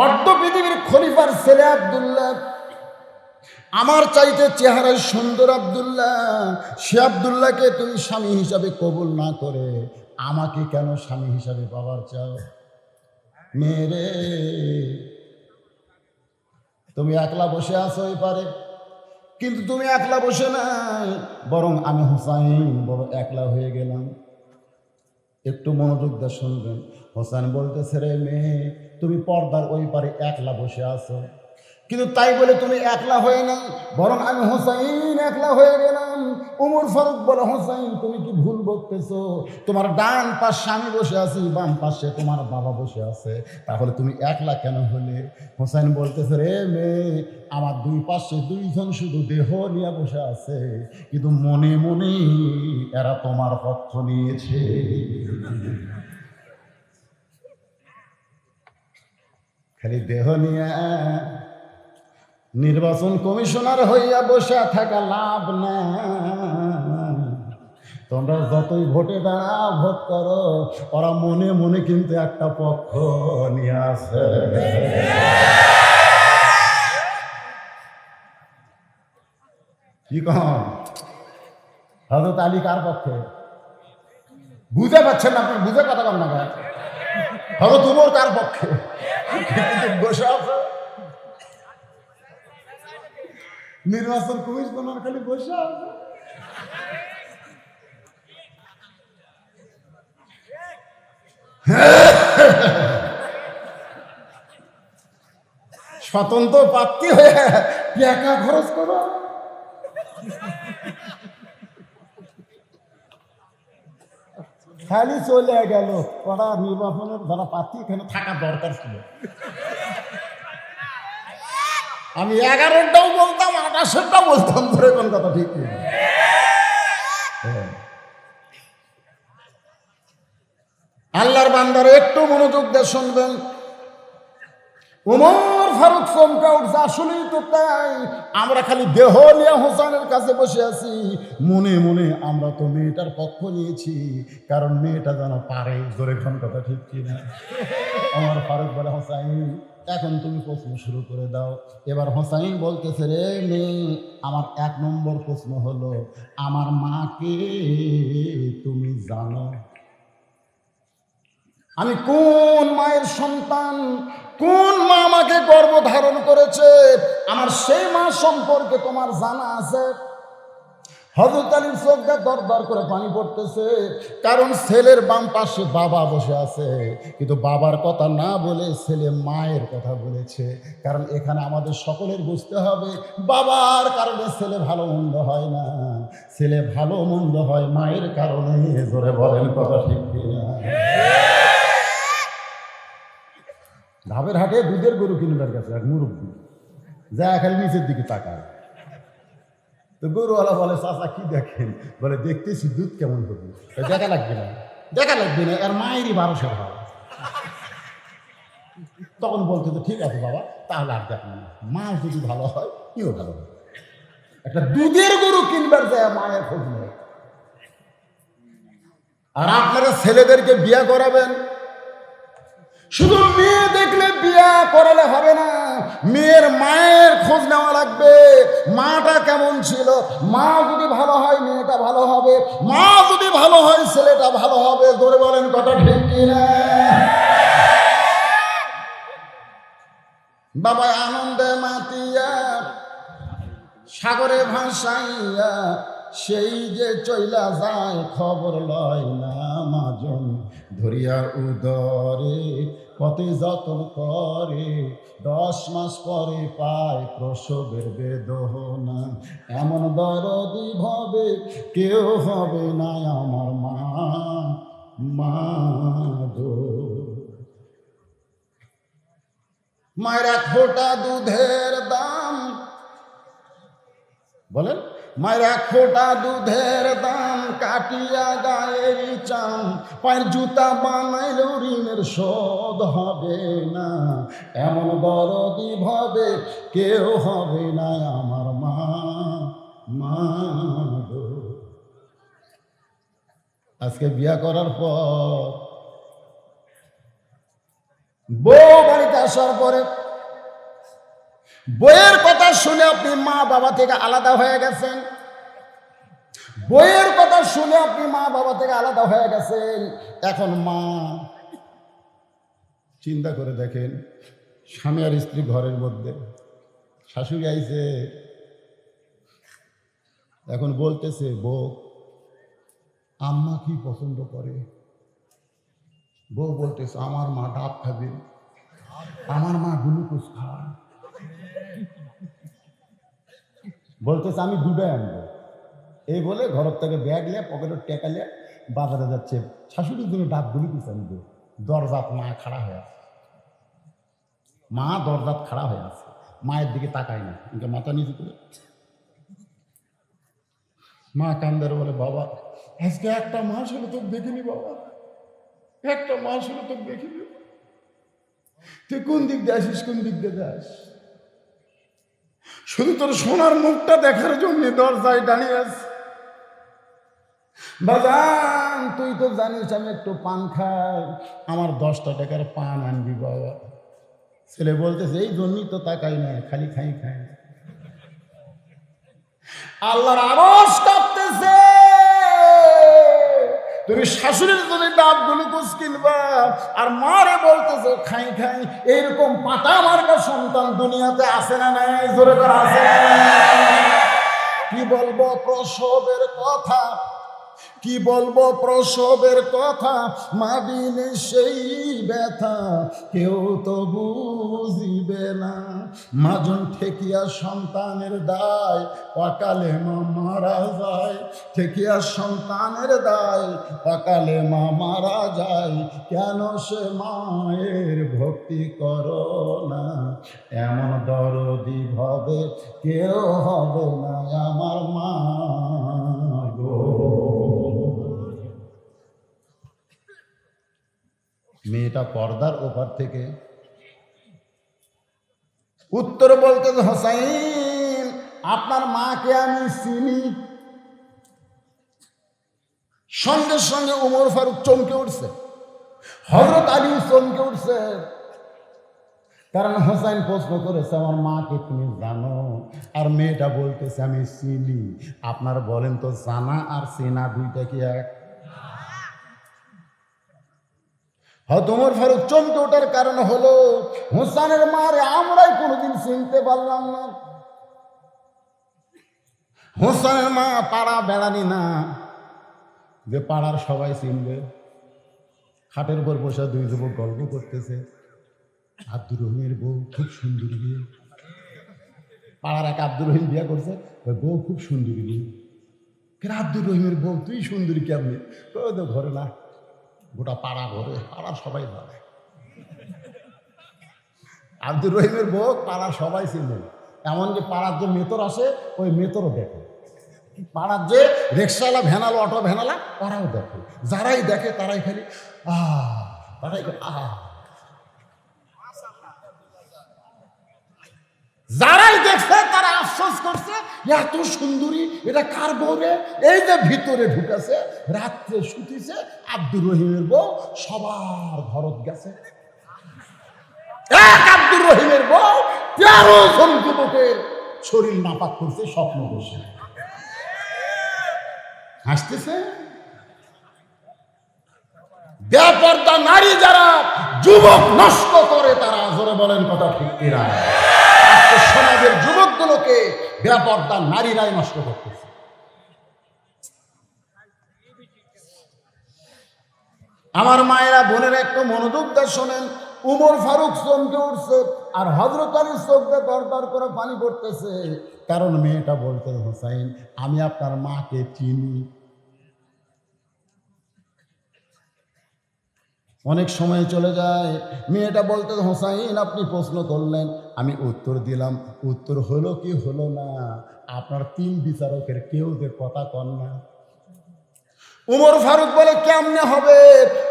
অর্ধ পৃথিবীর খলিফার ছেলে আব্দুল্লাহ, আমার চাইতে চেহারায় সুন্দর আব্দুল্লাহ, সে আব্দুল্লাহকে তুমি স্বামী হিসাবে কবুল না করে আমাকে কেন স্বামী হিসাবে পাওয়ার চাও? মেরে, তুমি একলা বসে আছো এই পারে, কিন্তু তুমি একলা বসে নাই, বরং আমি হোসাইন বড় একলা হয়ে গেলাম। একটু মনোযোগ দিয়ে শুনবেন। হোসেন বলতেছে, রে মেয়ে, তুমি পর্দার ওই পারে একলা বসে আছো, কিন্তু তাই বলে তুমি একলা হয়ে নাই, বরং আমি হোসাইন একলা হয়ে গেলাম। উমর ফারুক বলে, হোসাইন তুমি কি ভুল বলতেছো? তোমার ডান পাশে আমি বসে আছি, বাম পাশে তোমার বাবা বসে আছে, তাহলে তুমি একলা কেন হলে? হোসাইন বলতেছে, রে মেয়ে, আমার 2 পাশে 2 জন শুধু দেহ নিয়ে বসে আছে, কিন্তু মনে মনে এরা তোমার পক্ষ নিয়েছে। খালি দেহ নিয়ে নির্বাচন কমিশনার হইয়া বসে থাকা লাভ না। তোমরা যতই ভোটে দাঁড়াও, ভোট করো, ওরা মনে মনে কিন্তু একটা পক্ষ নিয়ে আসে। কি কম হযরত আলী কার পক্ষে? বুঝে পাচ্ছেন না আপনার? বুঝে কথা বল না। হযরত উমর কার পক্ষে? বসে আছে নির্বাচন কমিশনার, খালি বসে আছে। স্বতন্ত্র প্রার্থী হয়ে টাকা খরচ করো। খালি চলে গেল। ওরা নির্বাচনের যারা প্রার্থী এখানে থাকা দরকার ছিল। আমি 11টাও বলতাম, 28টাও বলতাম, ধরে কোন কথা ঠিক নেই। আল্লাহর বান্দারা একটু মনোযোগ দিয়ে শুনবেন। ওমর ফারুক চমকা উঠছে, আসলেই তো তাই। আমরা খালি দেহ নিয়ে হোসেনের কাছে বসে আছি, মনে মনে আমরা তো মেয়েটার পক্ষ নিয়েছি, কারণ মেয়েটা যেন পারে। জোরে কোন কথা ঠিক কিনা? ওমর ফারুক বলে, হোসাইন এখন তুমি প্রশ্ন শুরু করে দাও। এবার হোসাইন বলতেছে, রে মেয়ে, আমার 1 নম্বর প্রশ্ন হলো, আমার মাকে তুমি জানো? আমি কোন মায়ের সন্তান, কোন মা আমাকে গর্ভধারণ করেছে, আমার সেই মা সম্পর্কে তোমার জানা আছে? হযরত আলীর চোখ দিয়ে দর দর করে পানি পড়তেছে, কারণ ছেলের বাম পাশে বাবা বসে আছে, কিন্তু বাবার কথা না বলে ছেলে মায়ের কথা বলেছে। কারণ এখানে আমাদের সকলের বুঝতে হবে, বাবার কারণে ছেলে ভালো মন্দ হয় না, ছেলে ভালো মন্দ হয় মায়ের কারণে। জোরে বলেন কথা ঠিক কিনা? ধাবের হাটে দুধের গরু কিনবার কাছে এক মুরব্বী যা খালি নিচের দিকে তাকায়। তো গরুওয়ালা বলে, চাচা কি দেখেন? বলে, দেখতেছি দুধ কেমন হবে। দেখা লাগবে না, দেখা লাগবে না, আর মায়েরই 1200 ভাব। তখন বলতে, তো ঠিক আছে বাবা, তাহলে আর দেখেন না, মা যদি ভালো হয় ইও ভালো হয়। একটা দুধের গরু কিনবার যায় মায়ের খোঁজ নেই। আর আপনারা ছেলেদেরকে বিয়ে করাবেন, শুধু মেয়ে দেখলে বিয়া করালে হবে না, মেয়ের মায়ের খোঁজ নেওয়া লাগবে। মাটা কেমন ছিল? মা যদি ভালো হয় মেয়েটা ভালো হবে, মা যদি ভালো হয় ছেলেটা ভালো হবে। ধরে বলেন কথা ঠিক কিনা? বাবা আনন্দে মাতিয়া সাগরে ভাসাইয়া সেই যে চইলা যায়, খবর লয় না মাজন ধরিয়া উদরে, পথে যতন করে 10 মাস পরে পায় প্রসবের বেদনা। এমন দরদি ভাবে কেউ হবে না আমার মা, মা গো। মায়ের 1 ফোঁটা দুধের দাম, বলেন, মায়ের 1 ফোঁটা দুধের দাম, কাটিয়া গায়ের চাম, পায়ের জুতা বানাইলেও ঋণের শোধ হবে না। এমন দরদি ভাবে কেউ হবে না আমার মা, মা গো। আজকে বিয়া করার পর বউ বাড়িতে আসার পরে বইয়ের কথা শুনে আপনি মা বাবা থেকে আলাদা হয়ে গেছেন, বইয়ের কথা শুনে আপনি মা বাবা থেকে আলাদা হয়ে গেছেন। এখন মা চিন্তা করে দেখেন, স্বামী আর স্ত্রী ঘরের মধ্যে, শাশুড়ি আইছে, এখন বলতেছে, বউ আম্মা কি পছন্দ করে? বউ বলতেছে, আমার মা ডাব খাবে, আমার মা গ্লুকোজ খায়। বলতেছে, আমি দুধে আনবো। এই বলে ঘর থেকে ব্যাগ নিয়ে পকেটে টেকা নিয়ে বাজারে যাচ্ছে, শাশুড়ির জন্য ডাব গ্লুকোজ আনবে। দরজাত মা খাড়া হয়ে আছে, মা দরজাত খাড়া হয়ে আছে, মায়ের দিকে তাকায় না, কিন্তু মাথা নিচু করে। মা কান্দার বলে, বাবা আজকে 1 মাস হলো তোকে দেখিনি, বাবা 1 মাস হলো তোকে দেখিনি। তুই কোন দিক দিয়ে আসিস, কোন দিক দিয়ে যাস? শুধু তোর সোনার মুখটা দেখার জন্য দরজায় দাঁড়িয়ে আছি। বাজান তুই তো জানিস আমি একটু পান খাই, আমার 10টা টাকার পান আনবি বাবা। ছেলে বলতেছে, এই জন্যই তো তাকাই না, খালি খাই খাই। আল্লাহর আরশ কাঁপতেছে, তুমি শাশুড়ির জন্য ডাব গ্লুকোজ কিনবা, আর মারে বলতেছে খাই খাই। এইরকম পাতা মার্কা সন্তান দুনিয়াতে আসে না নাই? জোরে করে আসে না? কি বলবো প্রসবের কথা, কি বলবো প্রসবের কথা, মা বিনে সেই ব্যথা কেউ তো বুঝিবে না। মাজন ঠেকিয়া সন্তানের দায়, অকালে মা মারা যায়। ঠেকিয়া সন্তানের দায়, অকালে মা মারা যায়। কেন সে মায়ের ভক্তি করো না, এমন দরদি ভাবে কেউ হবে না আমার মা গো। মেয়েটা পর্দার ওপার থেকে উত্তর বলতে, হোসাইন আপনার মাকে আমি চিনি। সঙ্গে সঙ্গে উমর ফারুক চমকে উঠছে, হযরত আলী চমকে উঠছে। কারণ হোসাইন প্রশ্ন করেছে আমার মাকে তুমি জানো, আর মেয়েটা বলতেছে আমি চিনি। আপনার বলেন তো জানা আর চেনা দুইটা কি এক? হয়তো উমর ফারুক চমকে ওঠার কারণ হলো হোসেনের মারে আমরাই কোনোদিন চিনতে পারলাম না। হোসেনের মা পাড়া বেড়ানি না যে পাড়ার সবাই চিনবে। খাটের উপর বসে দুই যুবক গল্প করতেছে, আব্দুর রহিমের বউ খুব সুন্দরী বিয়ে। পাড়ার এক আব্দুর রহিম বিয়ে করছে, ওই বউ খুব সুন্দরী বিয়ে। আব্দুর রহিমের বউ তুই সুন্দরী কেমনি? ওই তো ঘরে না, গোটা পাড়া ঘরে, পাড়ার সবাই জানে আব্দুর রহিমের বউ। পাড়ার সবাই চিনে, এমনকি পাড়ার যে মেতর আসে ওই মেতরও দেখে। পাড়ার যে রিক্সাওয়ালা ভ্যানালো অটো ভ্যানালা তারাও দেখে। যারাই দেখে তারাই খালি তারাই যারাই দেখছে তারা আফসোস করছে, এত সুন্দরী, এটা কার বউ রে? এই যে ভিতরে ঢুকেছে, রাত্রে শুতিছে আব্দুর রহিমের বউ, সবার ঘরত গেছে। এক আব্দুর রহিমের বউ 13 জন যুবকের শরীর নাপাক করছে স্বপ্ন বসে। হাসতেছে। বেপরদা নারী যারা যুবক নষ্ট করে তারা, জোরে বলেন কথা ঠিক কিনা? সমাজের যুবকগুলোকে বেপরদা নারীরাই নষ্ট করতেছে। আমার মায়েরা বোনেরা একটু মনোযোগ দিয়ে শোনেন। উমর ফারুক চমকে উঠছে, আর হযরত আলীর চোখ দিয়ে দরদর করে পানি পড়তেছে। কারণ মেয়েটা বলতে, হোসাইন আমি আপনার মাকে চিনি। অনেক সময় চলে যায়, মেয়েটা বলতে, হোসাইন আপনি প্রশ্ন করলেন, আমি উত্তর দিলাম, উত্তর হলো কি হলো না, আপনার 3 বিচারকের কেউ যে কথা কন না। উমর ফারুক বলে কেমনে হবে?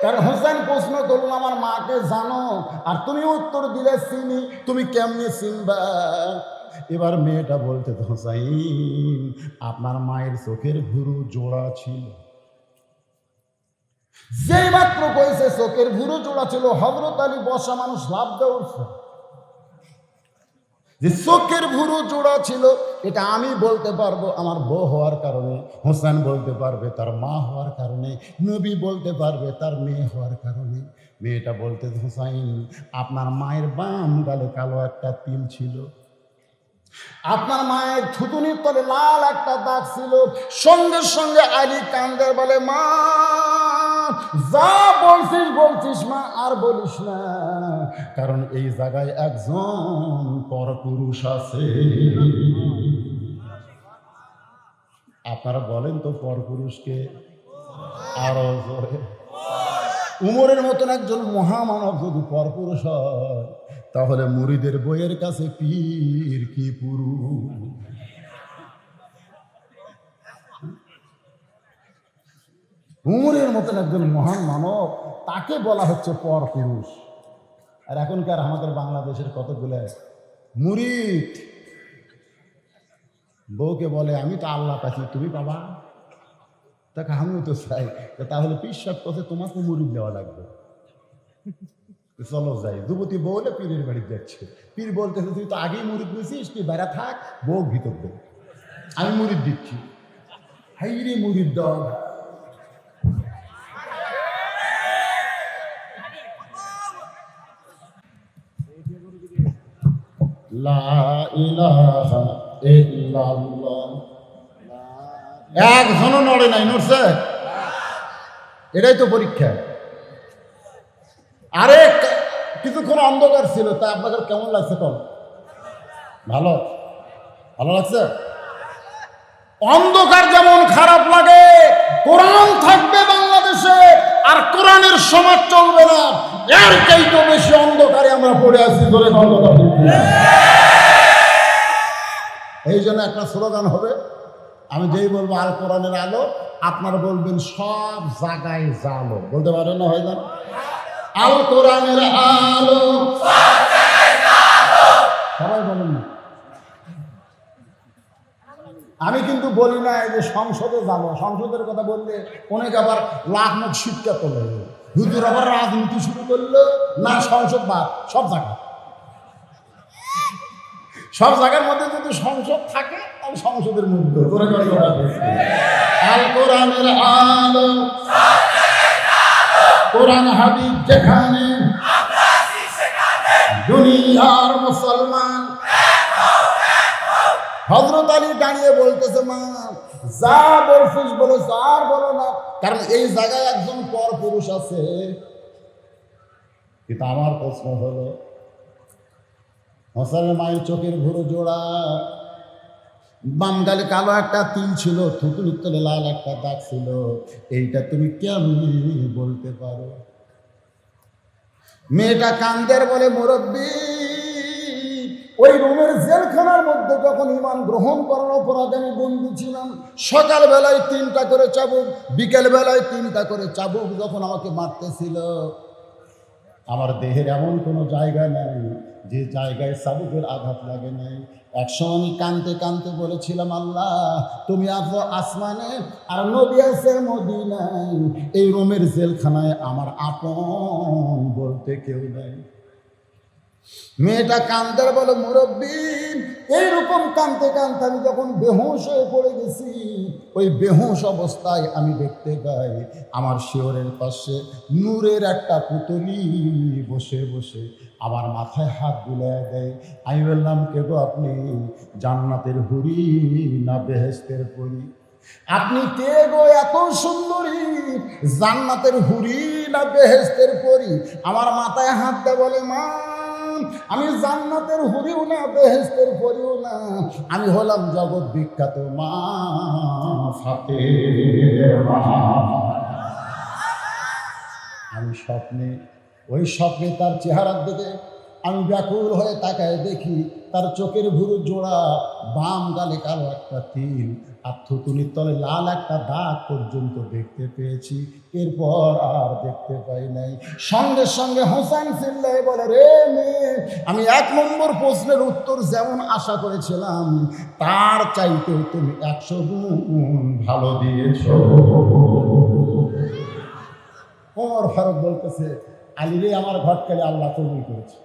কারণ হোসেন প্রশ্ন করলো আমার মাকে জানো, আর তুমি উত্তর দিলে চিনি, তুমি কেমনে চিনবা? এবার মেয়েটা বলতে, হোসাইন আপনার মায়ের চোখের ভুরু জোড়া ছিল। যেই মাত্র কইছে চোখের ভুরু জোড়া ছিল, হযরত আলী বসা মানুষ লাভ দিয়ে উঠছে। যে চোখের ভুরু জোড়া ছিল এটা আমি বলতে পারবো আমার বউ হওয়ার কারণে, হোসেন বলতে পারবে তার মা হওয়ার কারণে, নবী বলতে পারবে তার মেয়ে হওয়ার কারণে। মেয়েটা বলতে, হোসাইন আপনার মায়ের বাম গালে কালো একটা তিল ছিল, আপনার মায়ের থুতুনির তলে লাল একটা দাগ ছিল। সঙ্গে সঙ্গে আলী কান্দে বলে, মা যা বলছিস বলছিস মা, আর বলিস না, কারণ এই জায়গায় একজন পরপুরুষ আছে। আপনারা বলেন তো পরপুরুষকে আরো জোরে। উমরের মতন একজন মহামানব যদি পরপুরুষ হয়, তাহলে মুরিদের বইয়ের কাছে পীর কি পুরুষ। উমরের মতন একজন মহান মানব, তাকে বলা হচ্ছে পরপুরুষ। আর এখনকার আমাদের বাংলাদেশের কতগুলো মুরিদ বউকে বলে আমি তো আল্লাহ পাচ্ছি, তুমি পাবা? তাকে আমিও তো চাই। তাহলে পীর সাহেব কথা তোমাকে মুরিদ দেওয়া লাগবে, চলো যাই। যুবতী বউলে পীরের বাড়ি যাচ্ছে, পীর বলতেছে তুই তো আগেই মুরিদ নিয়েছিস, তুই বেড়া থাক, বউ ভিতর দে, আমি মুরিদ দিচ্ছি। হাই রে মুরিদ দল। একজনও নড়ে নাই, নড়ছে? এটাই তো পরীক্ষা। আরে কিছুক্ষণ অন্ধকার ছিল, তা আপনাদের কেমন লাগছে? কম ভালো ভালো লাগছে? অন্ধকার যেমন খারাপ লাগে, কোরআন থাকবে বাংলাদেশে আর কোরআনের সমাজ চলবে না, এর চাইতে বেশি অন্ধকারে আমরা পড়ে আছি। ধরে এই জন্য একটা স্লোগান হবে, আমি যেই বলবো আল কোরআনের আলো, আপনারা বলবেন সব জায়গায় জালো। বলতে পারেন না? হয় না? আল কোরআনের আলো, সবাই বলেন না। আমি কিন্তু বলি না এই যে সংসদে যাবো, সংসদের কথা বললে অনেক আবার লাখ মুখ শিক্ষা তোলে, হুজুর আবার রাজনীতি শুরু করলো না। সংসদ বাদ, সব জায়গায়, সব জায়গার মধ্যে যদি সংসদ থাকে তাহলে সংসদের মধ্যে আল কোরআনের আলো, কোরআন হাদিস যেখানে, দুনিয়ার মুসলমান। হযরত আলী দাঁড়িয়ে বলতেছে, মা যা বলছিস বলেছ, আর বলো না, কারণ এই জায়গায় একজন পর পুরুষ আছে। কিন্তু আমার প্রশ্ন হলো, হোসেনের মায়ের চোখের ভুরু জোড়া, বাম গালে কালো একটা তিল ছিল, থুতুনির তলে লাল একটা দাগ ছিল, এইটা তুমি কেমনি বলতে পারো? মেয়েটা কান্দের বলে, মুরব্বী, ওই রুমের জেলখানার মধ্যে যখন ঈমান গ্রহণ করার অপরাধে আমি বন্দী ছিলাম, সকাল বেলায় 3টা করে চাবুক, বিকেল বেলায় 3টা করে চাবুক যখন আমাকে মারতেছিল, আমার দেহের এমন কোনো জায়গা নাই যে জায়গায় চাবুকের আঘাত লাগে নাই। একসময় আমি কাঁদতে কাঁদতে বলেছিলাম, আল্লাহ তুমি আছো আসমানে আর নবী আছে মদিনায়, এই রোমের জেলখানায় আমার আপন বলতে কেউ নাই। মেয়েটা কান্দার বলে, মুরব্বী, এইরকম কাঁদতে কাঁদতে আমি যখন বেহুশ হয়ে পড়ে গেছি, ওই বেহুশ অবস্থায় আমি দেখতে পাই আমার শিওরের পাশে নূরের একটা পুতলি বসে বসে আমার মাথায় হাত বুলায় দেয়। আমি বললাম, কে গো আপনি? জান্নাতের হুরি না বেহেশতের পরি? আপনি কে গো? এত সুন্দরী, জান্নাতের হুরি না বেহেশতের পরি? আমার মাথায় হাত দেয়, বলে, মা আমি জান্নাতের হুরিও না বেহেশতের পরিও না, আমি হলাম জগৎ বিখ্যাত মা ফাতেমা। আমি স্বপ্নে, ওই স্বপ্নে তার চেহারার দিকে আমি ব্যাকুল হয়ে তাকায় দেখি তার চোখের ভুরু জোড়া, বাম গালে কালো একটা তিল আর থুতুনির তলে লাল একটা দাগ পর্যন্ত দেখতে পেয়েছি। এরপর আর দেখতে পাই নাই। সঙ্গে সঙ্গে হোসেন চিল্লায় বলে, রে মেয়ে, আমি 1 নম্বর প্রশ্নের উত্তর যেমন আশা করেছিলাম তার চাইতেও তুমি 100 গুণ ভালো দিয়েছ। ওমর ফারুক বলতেছে, আলী রে, আমার ঘটকালে আল্লাহ কবুল করেছে।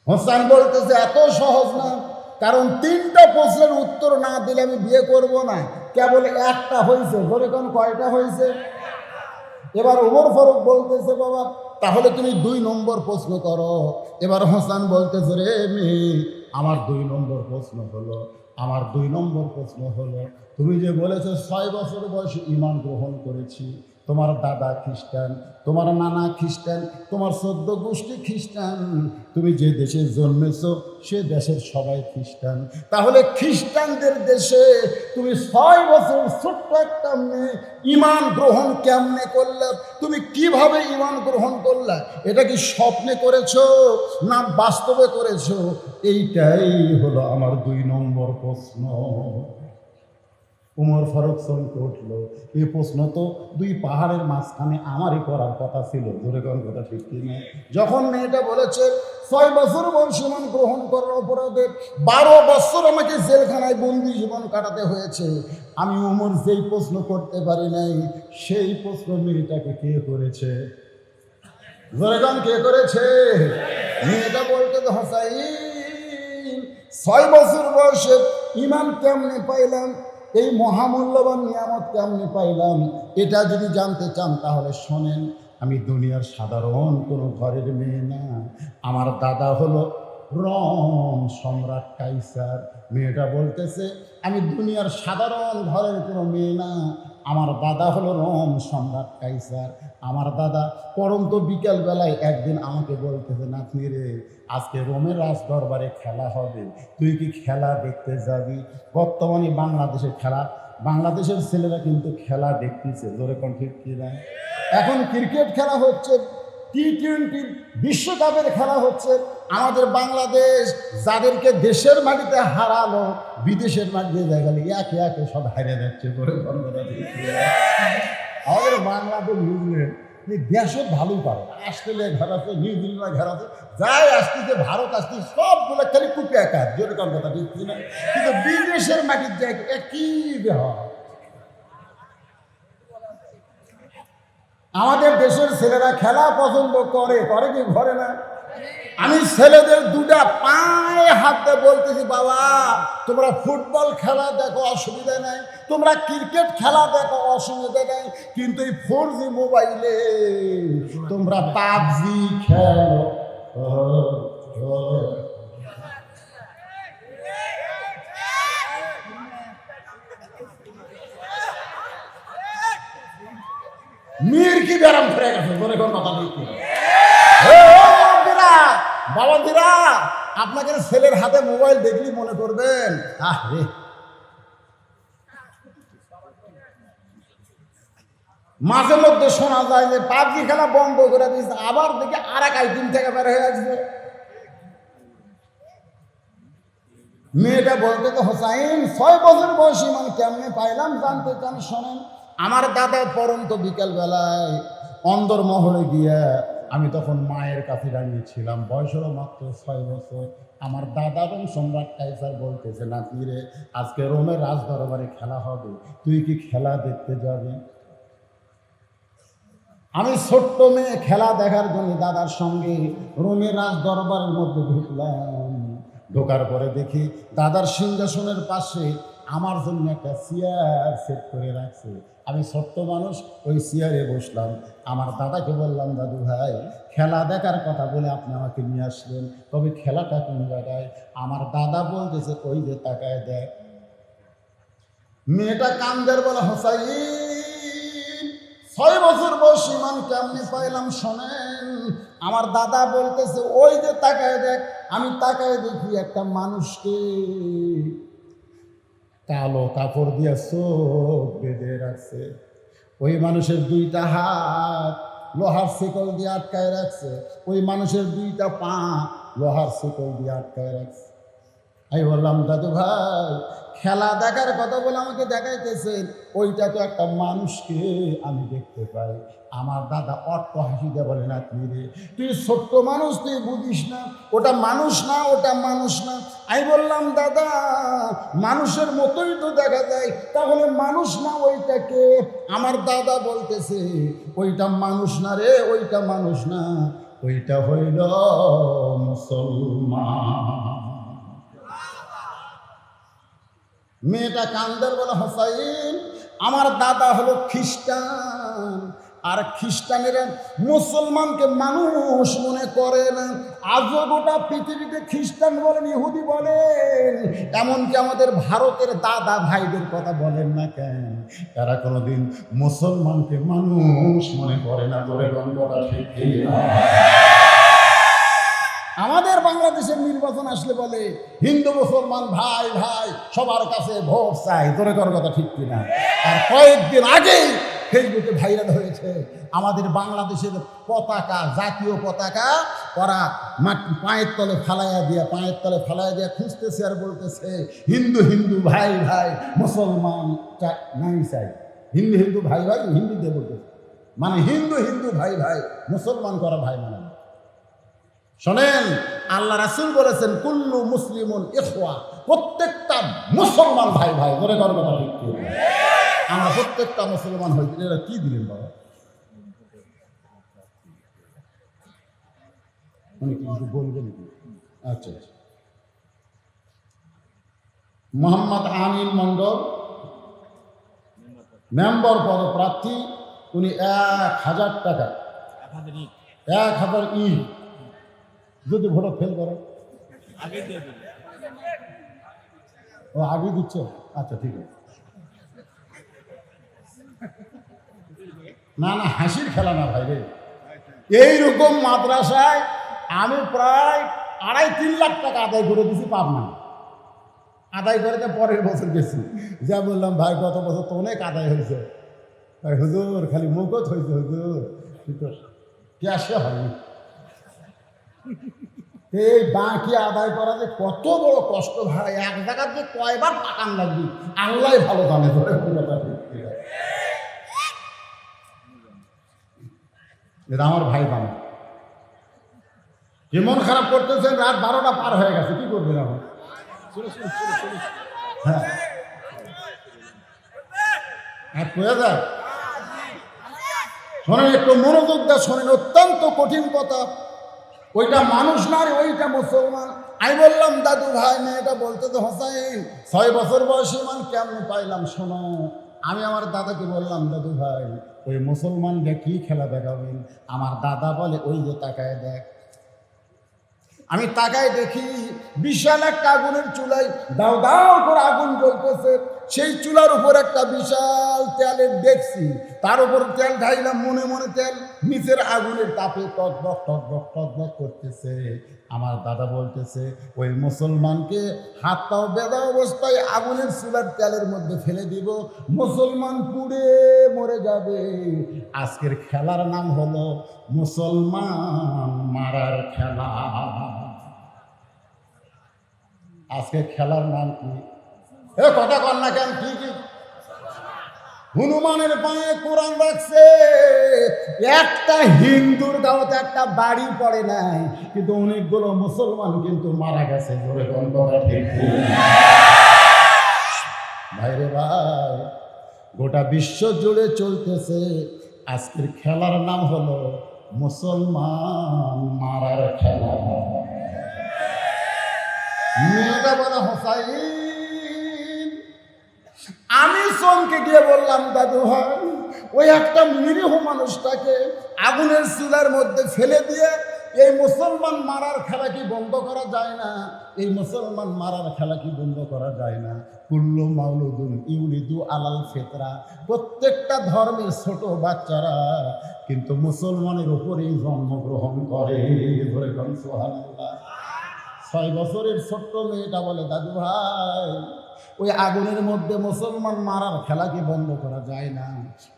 হোসেন বলতেছে, এত সহজ না, কারণ 3টা প্রশ্নের উত্তর না দিলে আমি বিয়ে করব না। কেবল একটা হয়েছে। বলে, কোন কয়টা হয়েছে? এবার ওমর ফারুক বলতেছে, বাবা তাহলে তুমি 2 নম্বর প্রশ্ন করো। এবার হোসেন বলতেছে, রে মেয়ে, আমার 2 নম্বর প্রশ্ন হলো, আমার 2 নম্বর প্রশ্ন হলো, তুমি যে বলেছো 6 বছর বয়সে ঈমান গ্রহণ করেছি, তোমার দাদা খ্রিস্টান, তোমার নানা খ্রিস্টান, তোমার 14 গোষ্ঠী খ্রিস্টান, তুমি যে দেশে জন্মেছো সে দেশের সবাই খ্রিস্টান, তাহলে খ্রিস্টানদের দেশে তুমি 6 বছর ছোট্ট একটা মেয়ে ঈমান গ্রহণ কেমনে করলে? তুমি কিভাবে ঈমান গ্রহণ করলে? এটা কি স্বপ্নে করেছো না বাস্তবে করেছো? এইটাই হলো আমার 2 নম্বর প্রশ্ন। উমর ফারুক চমকে উঠল, এই প্রশ্ন তো 2 পাহাড়ের মাঝখানে আমারই করার কথা ছিল। ধরে কোন কথা ঠিক কিনা? যখন মেয়েটা বলেছে 6 বছর বয়সে ঈমান গ্রহণ করার অপরাধে 12 বছর আমাকে জেলখানায় বন্দি জীবন কাটাতে হয়েছে, আমি উমর যেই প্রশ্ন করতে পারি নাই সেই প্রশ্ন মেয়েটাকে কে করেছে? ধরে কোন কে করেছে? মেয়েটা বলতে, হোসাইন 6 বছর বয়সে ঈমান কেমনে পাইলাম, এই মহামূল্যবান নিয়ামত কেমনে পাইলাম, এটা যদি জানতে চান তাহলে শোনেন। আমি দুনিয়ার সাধারণ কোনো ঘরের মেয়ে না, আমার দাদা হলো রোম সম্রাট কাইসার। মেয়েটা বলতেছে, আমি দুনিয়ার সাধারণ ঘরের কোনো মেয়ে না, আমার দাদা হলো রোম সম্রাট কাইসার। আমার দাদা পরন্ত বিকেল বেলায় একদিন আমাকে বলতেছে, নাতনি রে, আজকে রোমের রাজ দরবারে খেলা হবে, তুই কি খেলা দেখতে যাবি? বর্তমানে বাংলাদেশের খেলা, বাংলাদেশের ছেলেরা কিন্তু খেলা দেখতেছে, জোরে কোন ঠিক কি না? এখন ক্রিকেট খেলা হচ্ছে, টি-20 বিশ্বকাপের খেলা হচ্ছে। আমাদের বাংলাদেশ যাদেরকে দেশের মাটিতে হারালো, বিদেশের মাটিতে দেখালে একে একে সব হারিয়ে যাচ্ছে। আমাদের বাংলাদেশ নিউজিল্যান্ড এই দেশও ভালোই পারে, অস্ট্রেলিয়া ঘেরাতে, নিউজিল্যান্ড ঘেরাতে, যাই আসতেছে ভারত আসতে সবগুলো খালি কুপে একা, যেরকম কথা ঠিক না? কিন্তু বিদেশের মাটির জায়গা একই দেওয়া। আমাদের দেশের ছেলেরা খেলা পছন্দ করে, করে কি ঘরে না? আমি ছেলেদের দুটা পায়ে হাত দিয়ে বলতেছি, বাবা তোমরা ফুটবল খেলা দেখো অসুবিধা নাই, তোমরা ক্রিকেট খেলা দেখো অসুবিধা নাই, কিন্তু এই 4G মোবাইলে তোমরা পাবজি খেলো। মির কি ব্যারাম ফিরে গেছে, মনে কোন কথা নেই। বাবাজিরা, আপনাকে ছেলের হাতে মোবাইল দেখলি মনে করবেন আরে মাঝে মধ্যে শোনা যায় যে পাবজি খেলা বন্ধ করে দিয়েছে, আবার দেখে আর এক আইটেম থেকে বের হয়ে আসবে। মেয়েটা বলতে তো, হোসাইন 6 বছর বয়সী মানে কেমনে পাইলাম জানতে চান? শোনেন, আমার দাদা পরন্ত বিকেল বেলায় অন্দরমহলে গিয়া, আমি তখন মায়ের কাছে দাঁড়িয়েছিলাম, বয়স হলো মাত্র 6 বছর। আমার দাদা এবং সম্রাট কাইসার বলতেছে, নাতি রে, আজকে রোমের রাজ দরবারে খেলা হবে, তুই কি খেলা দেখতে যাবি? আমি ছোট্ট মেয়ে খেলা দেখার জন্য দাদার সঙ্গে রোমের রাজ দরবারের মধ্যে ঢুকলাম। ঢোকার পরে দেখি দাদার সিংহাসনের পাশে আমার জন্য একটা চেয়ার সেট করে রাখছে। আমি ছোট্ট মানুষ, ওই চেয়ারে বসলাম। আমার দাদাকে বললাম, দাদু ভাই খেলা দেখার কথা বলে আপনি আমাকে নিয়ে আসলেন, তবে খেলাটা কোন জায়গায়? আমার দাদা বলতেছে, ওই যে তাকায় দেখ। মেয়েটা কান্দের বলে, হোসাইন 6 বছর বয়সী মান কেমনি পাইলাম? শোনেন, আমার দাদা বলতেছে, ওই যে তাকায় দেখ। আমি তাকায় দেখি একটা মানুষকে কালো কাপড় দিয়ে চোখ বেঁধে রাখছে। ওই মানুষের 2টা হাত লোহার শিকল দিয়ে আটকায় রাখছে, ওই মানুষের 2টা পা লোহার শিকল দিয়ে আটকায় রাখছে। আমি বললাম, দাদু ভাই খেলা দেখার কথা বলে আমাকে দেখাইতেছেন, ওইটা তো একটা মানুষকে আমি দেখতে পাই। আমার দাদা অট্ট হাসি দিয়ে বলে, নাতনি রে, তুই ছোট্ট মানুষ, তুই বুঝিস না, ওটা মানুষ না, ওটা মানুষ না। আমি বললাম, দাদা মানুষের মতোই তো দেখা যায়, তাহলে মানুষ না ওইটাকে? আমার দাদা বলতেছে, ওইটা মানুষ না রে, ওইটা মানুষ না, ওইটা হইল মুসলমান। মেয়েটা কান্দার বলে, হোসাইন আমার দাদা হলো খ্রিস্টান, আর খ্রিস্টানেরা মুসলমানকে মানুষ মনে করে না। আজও গোটা পৃথিবীতে খ্রিস্টান বলেন, ইহুদি বলেন, এমনকি আমাদের ভারতের দাদা ভাইদের কথা বলেন না কেন, তারা কোনোদিন মুসলমানকে মানুষ মনে করে না। বলে কথা ঠিক না? আমাদের বাংলাদেশের নির্বাচন আসলে বলে হিন্দু মুসলমান ভাই ভাই, সবার কাছে ভোট চাই। তোরে তোর কথা ঠিক কিনা? আর কয়েকদিন আগেই ফেসবুকে ভাইরাল হয়েছে আমাদের বাংলাদেশের পতাকা, জাতীয় পতাকা ওরা পায়ের তলে ফালাইয়া দিয়া খুঁজতেছে আর বলতেছে, হিন্দু হিন্দু ভাই ভাই, মুসলমান নাই চাই। হিন্দু হিন্দু ভাই ভাই হিন্দিতে বলতেছে, মানে হিন্দু হিন্দু ভাই ভাই, মুসলমান করা ভাই মানে। শোনেন, আল্লাহ রাসূল বলেছেন, কুল্লু মুসলিমুন ইখওয়া, প্রত্যেকটা মুসলমান ভাই ভাই। করে কথা ঠিক কি? আমরা প্রত্যেকটা মুসলমান হই। এরা কি দিলেন বাবা? উনি কিছু বলবেন কি? আচ্ছা, মোহাম্মদ আমিন মন্ডল মেম্বার পদপ্রার্থী, উনি 1000 টাকা, 1000 ইট যদি ভোট ফেল করে ও আগে দিচ্ছে। আচ্ছা ঠিক আছে। না না, হাসির খেলা না ভাই রে। এইরকম মাদ্রাসায় আমি প্রায় 2.5-3 লাখ টাকা আদায় করে দিছি পাবনা। আদায় করে তো পরের বছর গেছি, যা বললাম ভাই গত বছর তো অনেক আদায় হয়েছে। ভাই হুজুর খালি মুখত হয়েছে হুজুর, কিন্তু ক্যাশে হয়নি। এই বাকি আদায় করা যে কত বড় কষ্ট ভাই, এক জায়গার যে কয়বার পাকান লাগবে আল্লাহ ভালো জানে। এটা আমার ভাই জানে। কি মন খারাপ করতেছেন, রাত 12টা পার হয়ে গেছে, কি করবেন এখন? হ্যাঁ যায়। শোনেন, একটু মনোযোগ দিয়ে শোনেন, অত্যন্ত কঠিন কথা। ওইটা মানুষ না রে, ওইটা মুসলমান। আমি বললাম দাদু ভাই, মেয়েটা বলতে তো হোসাইন 6 বছর বয়সী মান কেমন পাইলাম। শোনো, আমি আমার দাদাকে বললাম দাদু ভাই ওই মুসলমানকে কি খেলা দেখাবেন? আমার দাদা বলে ওই যে তাকায় দেখ। আমি তাকায় দেখি বিশাল একটা আগুনের চুলায় দাও দাও করে আগুন জ্বলতেছে। সেই চুলার উপর একটা বিশাল তেলের ডেকছি, তার উপর তেল ঢাইলাম, মনে মনে তেল নিচের আগুনের তাপে টকবক টকবক টকবক করতেছে। আমার দাদা বলতেছে ওই মুসলমানকে হাত পাও বেঁধা অবস্থায় আগুনের চুলার তেলের মধ্যে ফেলে দিব, মুসলমান পুড়ে মরে যাবে। আজকের খেলার নাম হলো মুসলমান মারার খেলা। আজকে খেলার নাম কি? এ কথা কর না কেন? ঠিকই, হনুমানের পায়ে কোরআন রাখছে। একটা হিন্দুর গাঁওতে একটা বাড়ি পড়ে নাই, কিন্তু অনেকগুলো মুসলমান কিন্তু মারা গেছে। জোরে কোন কথা ঠিক? ভাইরে ভাই, গোটা বিশ্ব জুড়ে চলতেছে আজকের খেলার নাম হলো মুসলমান মারার খেলা। মেয়েটা বলে হোসাইন, আমি চমকে গিয়ে বললাম দাদু ভাই ওই একটা নিরীহ মানুষটাকে আগুনের চুলার মধ্যে ফেলে দিয়ে এই মুসলমান মারার খেলা কি বন্ধ করা যায় না? এই মুসলমান মারার খেলা কি বন্ধ করা যায় না? কুল্লু মাউলুদুন ইউলিদু আলাল ফিতরা, প্রত্যেকটা ধর্মের ছোট বাচ্চারা কিন্তু মুসলমানের উপরেই জন্মগ্রহণ করে। ধরে কোন সুবহানাল্লাহ। 6 বছরের ছোট্ট মেয়েটা বলে দাদু ভাই ওই আগুনের মধ্যে মুসলমান মারার খেলা কি বন্ধ করা যায় না?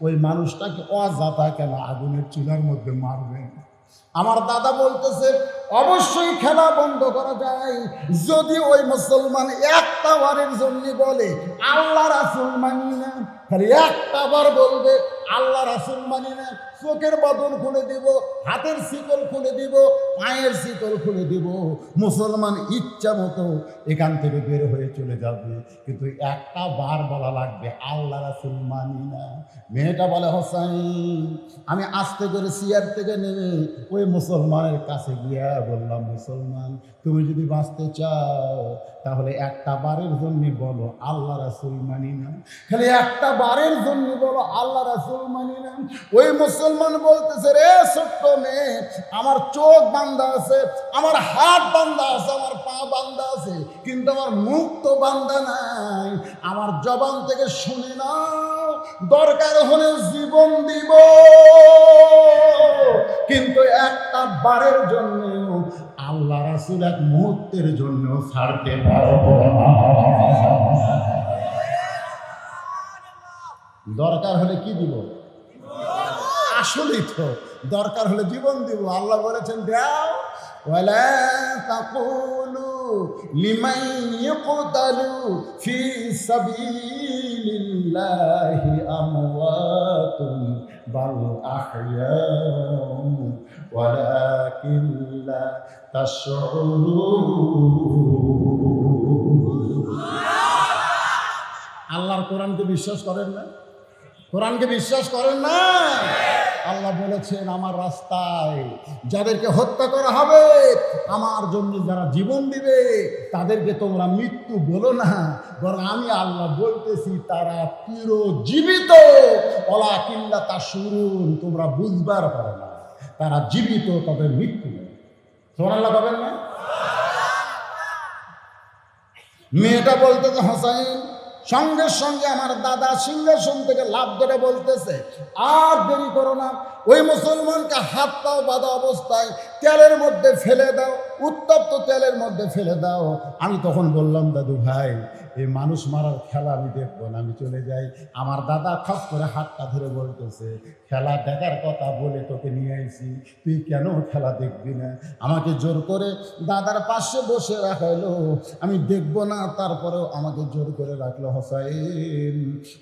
ওই মানুষটাকে অজাতা কেন আগুনের চুলার মধ্যে মারবেন? আমার দাদা বলতেছে অবশ্যই খেলা বন্ধ করা যায় যদি ওই মুসলমান একটা বারের জন্য বলে আল্লাহ রাসূল মানি না। খালি একটা বার বলবে আল্লাহ রাসূল মানি না, চোখের বদন খুলে দিব, হাতের শিকল খুলে দিব, পায়ের শিকল খুলে দিব, মুসলমান ইচ্ছা মতো এখান থেকে বের হয়ে চলে যাবে। কিন্তু একটা বার বলা লাগবে আল্লাহ রাসূল মানি না। মেয়েটা বলে হোসাইন, আমি আস্তে করে চেয়ার থেকে নেমে ওই মুসলমানের কাছে গিয়া বললাম মুসলমান তুমি যদি বাঁচতে চাও তাহলে একটা বারের জন্য বলো আল্লাহ রাসূল মানি না। খালি একটা বারের জন্য বলো আল্লাহ রাসূল মানি না। ওই মুসলমান বলতেছে রে ছোট্ট মেয়ে, আমার চোখ বান্ধা আছে, আমার হাত বান্ধা আছে, আমার পা বান্ধা আছে, কিন্তু আমার মুখ তো বান্ধা নাই। আমার জবান থেকে শুনে নাও, দরকার হলে জীবন দিব, কিন্তু একটা বারের জন্য আল্লাহ রাসূল এক মুহূর্তের জন্য ছাড়তে পারবো না। দরকার হলে কি দিব? আসলেই তো দরকার হলে জীবন দিব। আল্লাহ বলেছেন দাও, ওয়ালা তাকুলু লিমান ইয়াকতালু ফি সাবিলিল্লাহি আমওয়াতুন বাল আহয়াউন ওয়ালাকিন লা তাশউরুন। আল্লাহর কোরআনকে বিশ্বাস করেন না? কোরআনকে বিশ্বাস করেন না? আল্লাহ বলেছেন আমার রাস্তায় যাদেরকে হত্যা করা হবে, আমার জন্য যারা জীবন দিবে তাদেরকে তোমরা মৃত্যু বলো না, বরং আমি আল্লাহ বলতেছি তারা চিরজীবিত। ওয়ালাকিন লা তাশউরুন, তোমরা বুঝবার পারো না, তারা জীবিত, তাদের মৃত্যু নেই। সুবহানাল্লাহ বলেন না? মেয়েটা বলতেছে হোসাইন সঙ্গে সঙ্গে আমার দাদা সিংহাসন থেকে লাফ ধরে বলতেছে, আর দেরি করো না, ওই মুসলমানকে হাত পাও বাঁধা অবস্থায় তেলের মধ্যে ফেলে দাও, উত্তপ্ত তেলের মধ্যে ফেলে দাও। আমি তখন বললাম, দাদু ভাই, এই মানুষ মারার খেলা আমি দেখবো না, আমি চলে যাই। আমার দাদা খাস করে হাতটা ধরে বলতেছে, খেলা দেখার কথা বলে তোকে নিয়ে আইছি, তুই কেন খেলা দেখবি না? আমাকে জোর করে দাদার পাশে বসে রাখা হলো, আমি দেখবো না, তারপরেও আমাকে জোর করে রাখলো। হোসাইন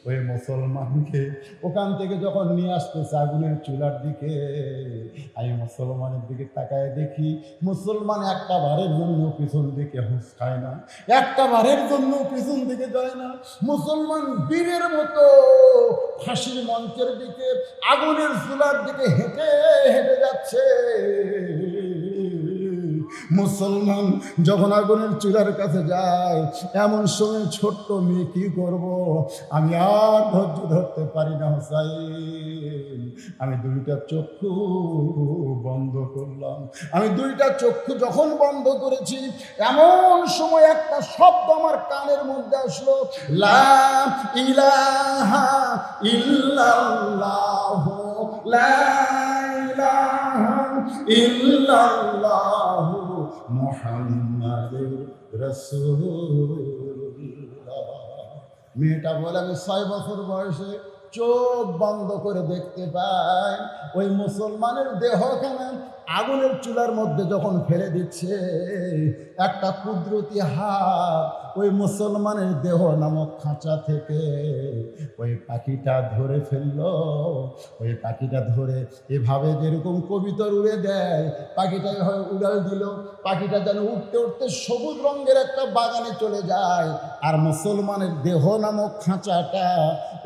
ওই মুসলমানকে ওখান থেকে যখন নিয়ে আসতেছে আগুনের চুলার দিকে, আমি মুসলমানের দিকে তাকায় দেখি মুসলমান একটা বারের জন্য পিছন দিকে হুঁশ খায় না, একটা বারের জন্য পিছন দিকে যায় না। মুসলমান বীরের মতো ফাঁসির মঞ্চের দিকে আগুনের চুলার দিকে হেঁটে হেঁটে যাচ্ছে। মুসলমান যখন আগুনের চুলার কাছে যায়, এমন সময় ছোট্ট মেয়ে কি করব, আমি আর ধৈর্য ধরতে পারি না। হোসাইন আমি দুইটা চক্ষু বন্ধ করলাম। আমি দুইটা চক্ষু যখন বন্ধ করেছি, এমন সময় একটা শব্দ আমার কানের মধ্যে আসলো, লা ইলাহা ইল্লাল্লাহু, লা ইলাহা ইল্লাল্লাহু মুহাম্মাদুর রাসূলুল্লাহ। মেয়েটা বলে, আমি 6 বছর বয়সে চোখ বন্ধ করে দেখতে পাই ওই মুসলমানের দেহখানা আগুনের চুলার মধ্যে যখন ফেলে দিচ্ছে, একটা কুদরতি হাত ওই মুসলমানের দেহ নামক খাঁচা থেকে ওই পাখিটা ধরে ফেললো। ওই পাখিটা ধরে এভাবে যেরকম কবিতর উড়ে দেয়, পাখিটা এভাবে উড়াল দিল। পাখিটা যেন উঠতে উঠতে সবুজ রঙের একটা বাগানে চলে যায়, আর মুসলমানের দেহ নামক খাঁচাটা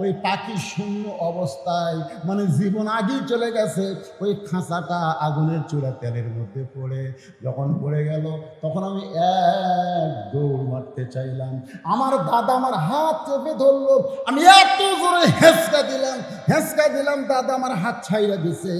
ওই পাখি শূন্য অবস্থায়, মানে জীবন আগেই চলে গেছে, ওই খাঁচাটা আগুনের চুলা তেলের মধ্যে পড়ে যখন পড়ে গেল, তখন আমি এক দৌড় মারতে চাইলাম। আমার দাদা আমার হাত চেপে ধরলো, আমি এত জোরে হেঁচকা দিলাম, দাদা আমার হাত ছাইড়া দিছে।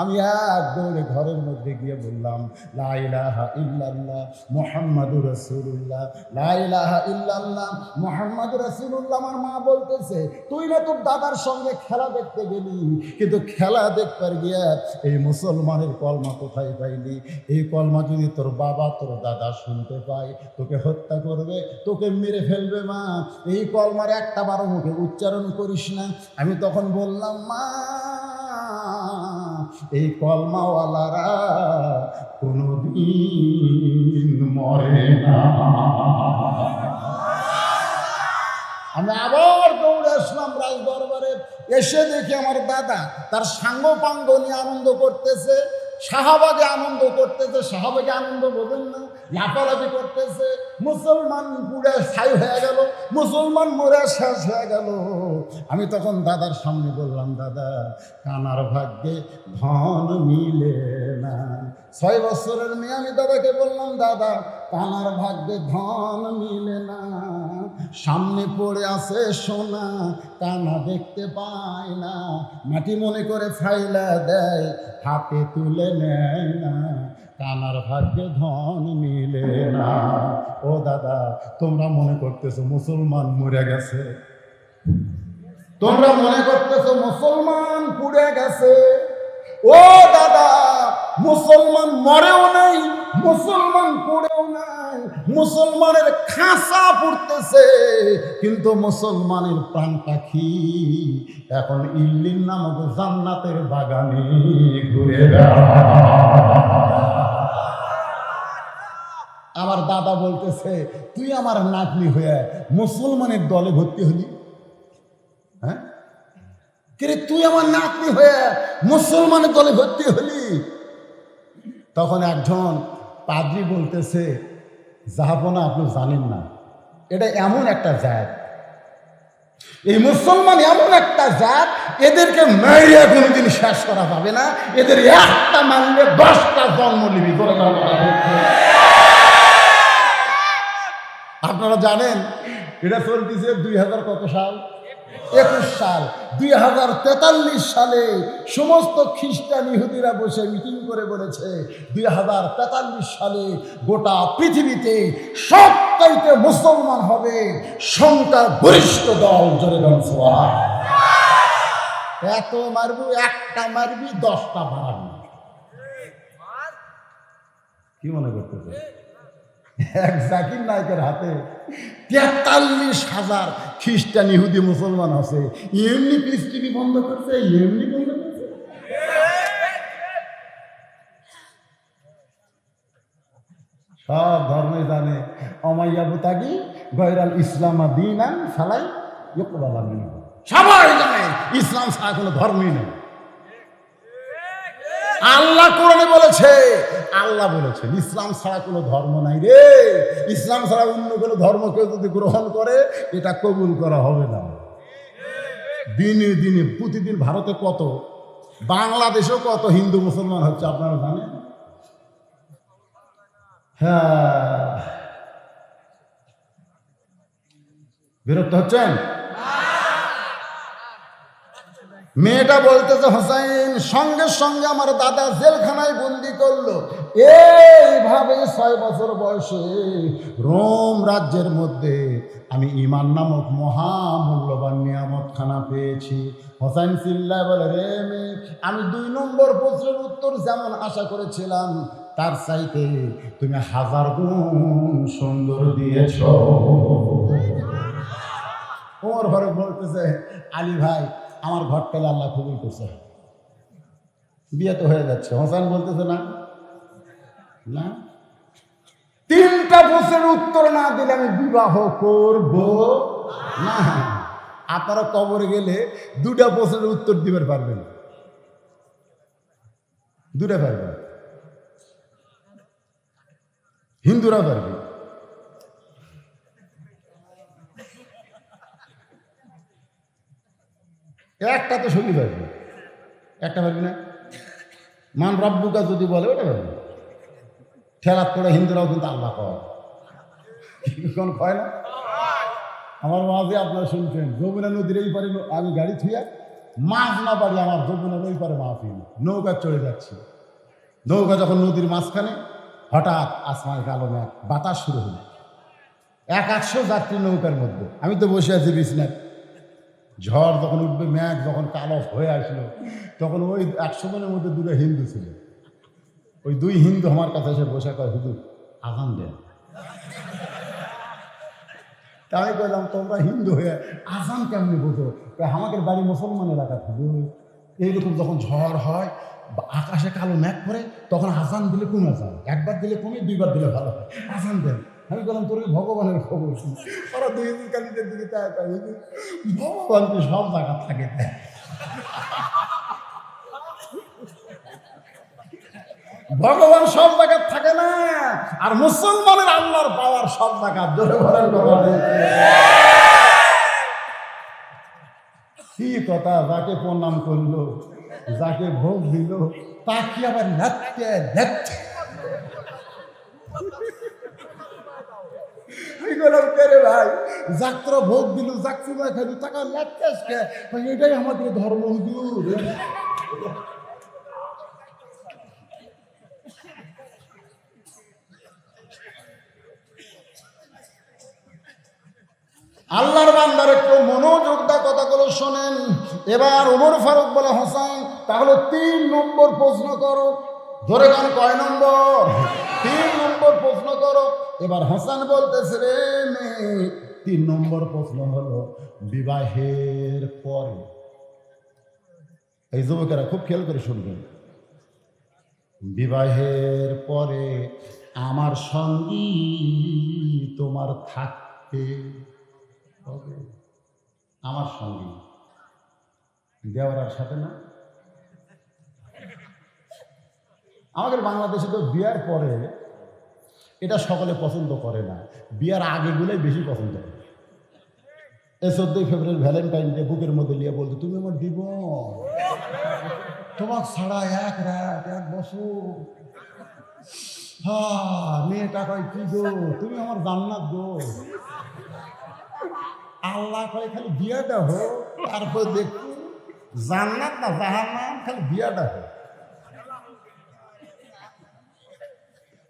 আমি এক দৌড়ে ঘরের মধ্যে গিয়ে বললাম, লা ইলাহা ইল্লাল্লাহ মুহাম্মাদুর রাসূলুল্লাহ, লা ইলাহা ইল্লাল্লাহ মুহাম্মাদুর রাসূলুল্লাহ। আমার মা বলতেছে, তুই না তোর দাদার সঙ্গে খেলা দেখতে গেলি, কিন্তু খেলা দেখবার গিয়া এই মুসলমানের কলমা কোথায় পাইলি? এই কলমা যদি তোর বাবা তোর দাদা শুনতে পায়, তোকে হত্যা করবে, তোকে মেরে ফেলবে। মা, এই কলমার একটা বারো মুখে উচ্চারণ করিস না। আমি তখন বললাম, মা, এই কলমাওয়ালারা কোনদিন মরে না। আমি আবার দৌড়ে আসলাম রাজ দরবারে। এসে দেখি আমার দাদা তার সাঙ্গ পাঙ্গ নিয়ে আনন্দ করতেছে, শাহবাগে আনন্দ করতেছে। শাহবাগে আনন্দ বোঝেন না, লাফালাফি করতেছে। মুসলমান পুড়ে ছাই হয়ে গেল, মুসলমান মরে শেষ হয়ে গেল। আমি তখন দাদার সামনে বললাম, দাদা, কানার ভাগ্যে ধন মিলে না। 6 বছরের মেয়ে, আমি দাদাকে বললাম, দাদা, কানার ভাগ্যে ধন মিলে না, সামনে পড়ে আছে সোনা, কানা দেখতে পায় না, মাটি মনে করে ফাইলা দেয়, হাতে তুলে নেয় না, কানার ভাগ্যে ধন মিলে না। ও দাদা, তোমরা মনে করতেছো মুসলমান মরে গেছে, তোমরা মনে করতেছো মুসলমান পুড়ে গেছে। ও দাদা, মুসলমান মরেও নাই, মুসলমান পড়েও নাই, মুসলমানের খাঁচা পড়তেছে, কিন্তু মুসলমানের প্রাণ পাখি এখন ইল্লিন নামক জান্নাতের বাগানে ঘুরে আমার দাদা বলতেছে, তুই আমার নাতনি হয়ে মুসলমানের দলে ভর্তি হলি? হ্যাঁ, কিরে, তুই আমার নাতনি হয়ে মুসলমানের দলে ভর্তি হলি? তখন একজন পাদ্রী বলতেছে, জাহাপনা, আপনি জানেন না, এটা এমন একটা জাত, এই মুসলমান এমন একটা জাত, এদেরকে মারিয়া কোনোদিন শেষ করা যাবে না, এদের একটা মানলে 10টা জন্ম নিবি করে। আপনারা জানেন এটা চলতেছে 2000 কত সাল? 21 সাল 2043 সালে সমস্ত খ্রিস্টান ইহুদিরা বসে মিটিং করে বলেছে 2043 সালে গোটা পৃথিবীতে সবচাইতে মুসলমান হবে সংখ্যা গরিষ্ঠ দল। জোরে বলুন সুবহানাল্লাহ। এত মারবি, একটা মারবি 10টা মারবি। কি মনে করতেছে? এক জাকির নায়কের হাতে 43,000 খ্রিস্টান ইহুদি মুসলমান আছে। এমনি পিস টিভি বন্ধ করছে, এমনি বন্ধ করছে। সব ধর্মই জানে অমাইয়া বুতাগি গয়রাল ইসলাম দীনান ফালাই ইউকবালা মিনহু। সবাই জানে ইসলাম ছাড়া কোনো ধর্মই নেই। আল্লাহ কোরআনে বলেছে, আল্লাহ বলেছেন ইসলাম ছাড়া কোনো ধর্ম নাই রে। ইসলাম ছাড়া অন্য কোনো ধর্ম কেউ যদি গ্রহণ করে এটা কবুল করা হবে না। দিনে দিনে প্রতিদিন ভারতে কত, বাংলাদেশেও কত হিন্দু মুসলমান হচ্ছে আপনারা জানেন? হ্যাঁ, বিরক্ত হচ্ছেন? মেয়েটা বলতেছে হোসাইন সঙ্গে সঙ্গে আমার দাদা জেলখানায় বন্দি করলো। এইভাবে 6 বছর বয়সে রোম রাজ্যের মধ্যে আমি ঈমান নামক মহামূল্যবান নিয়ামত খানা পেয়েছি। হোসাইন চিল্লায় বলে, রে মেয়ে, আমি 2 নম্বর প্রশ্নের উত্তর যেমন আশা করেছিলাম তার চাইতে তুমি 1000 গুণ সুন্দর দিয়েছ। ওমর ফারুক বলতেছে, আলী ভাই আমার ঘর পেলে আল্লাহ কবুল করছে, বিয়ে তো হয়ে যাচ্ছে। হোসেন বলতেছে না না, 3টা প্রশ্নের উত্তর না দিলে আমি বিবাহ করব না। আপনারা কবরে গেলে 2টা প্রশ্নের উত্তর দিতে পারবেন, 2টা পারবেন, হিন্দুরা পারবে। একটা তো সবই পারবে, একটা পারবি না। মান রব্বুকা যদি বলে ওটা পারবে। ঠেলাত করে হিন্দুরাও কিন্তু আল্লাহ কয়, কোন কয় না। আমার মাঝে আপনারা শুনছেন যমুনা নদীর এই পারে আমি গাড়ি থুয়ে মাছ না পারি, আমার যমুনার ওই পারে মাহফিল, নৌকা চলে যাচ্ছি। নৌকা যখন নদীর মাঝখানে হঠাৎ আসমান কালো মেঘ, বাতাস শুরু হলো। 100 যাত্রী নৌকার মধ্যে, আমি তো বসে আছি বিছনায়। ঝড় যখন উঠবে, মেঘ যখন কালো হয়ে আসলো, তখন ওই 100 জনের মধ্যে 2টা হিন্দু ছিল। ওই 2 হিন্দু আমার কাছে এসে বসে কয়, হুজুর আজান দেন। তাই বললাম, তোমরা হিন্দু হয়ে আজান কেমনি বোঝো? আমাদের বাড়ি মুসলমান এলাকা, হুজুর এইরকম যখন ঝড় হয়, আকাশে কালো মেঘ করে, তখন আজান দিলে কমে যায়, 1বার দিলে কমে, 2বার দিলে ভালো হয়, আজান দেন। আমি বললাম, তোর ভগবানের খবর কি? ওরা 2 কালীদের দিকে তাকায়, ভগবান কি সব জায়গা থাকে? ভগবান সব জায়গায় থাকে না, আর মুসলমানের আল্লাহর পাওয়ার সব জায়গা। জোরে বলেন কি কথা? যাকে প্রণাম করলো, যাকে ভোগ দিল, তাকে আবার নাচতে নাচতে ভাই, যাত্রা ভোগ দিল, যাত্রী খাইল, টাকা লাগছে, এটাই আমাদের ধর্ম। হুজুর আল্লাহর বান্দার একটু মনোযোগ দা কথাগুলো শোনেন। এবার ওমর ফারুক বলে, হোসেন তাহলে 3 নম্বর প্রশ্ন করো। ধরে গান কয় নম্বর? 3 নম্বর প্রশ্ন করো। এবার হাসান বলতেছে, রে মেয়ে, 3 নম্বর প্রশ্ন হলো বিবাহের পরে। এই যুবকেরা খুব খেয়াল করে শুনবেন। বিবাহের পরে আমার সঙ্গী তোমার থাকতে হবে। আমার সঙ্গী দেওয়ার সাথে না। আমাদের বাংলাদেশে তো বিয়ার পরে এটা সকলে পছন্দ করে না, বিয়ার আগেগুলোই বেশি পছন্দ করে। এই 14 ফেব্রুয়ারি ভ্যালেন্টাইন ডে বুকের মধ্যে নিয়ে বলতো, তুমি আমার দিব, তোমার ছাড়া 1 রাত 1 বছর, মেয়ে টাকায় কি গো, তুমি আমার জান্নাত গো। আল্লাহ কয় খালি বিয়াটা হোক, তারপর দেখো জান্নাত না জাহান্নাম, খালি বিয়াটা হোক।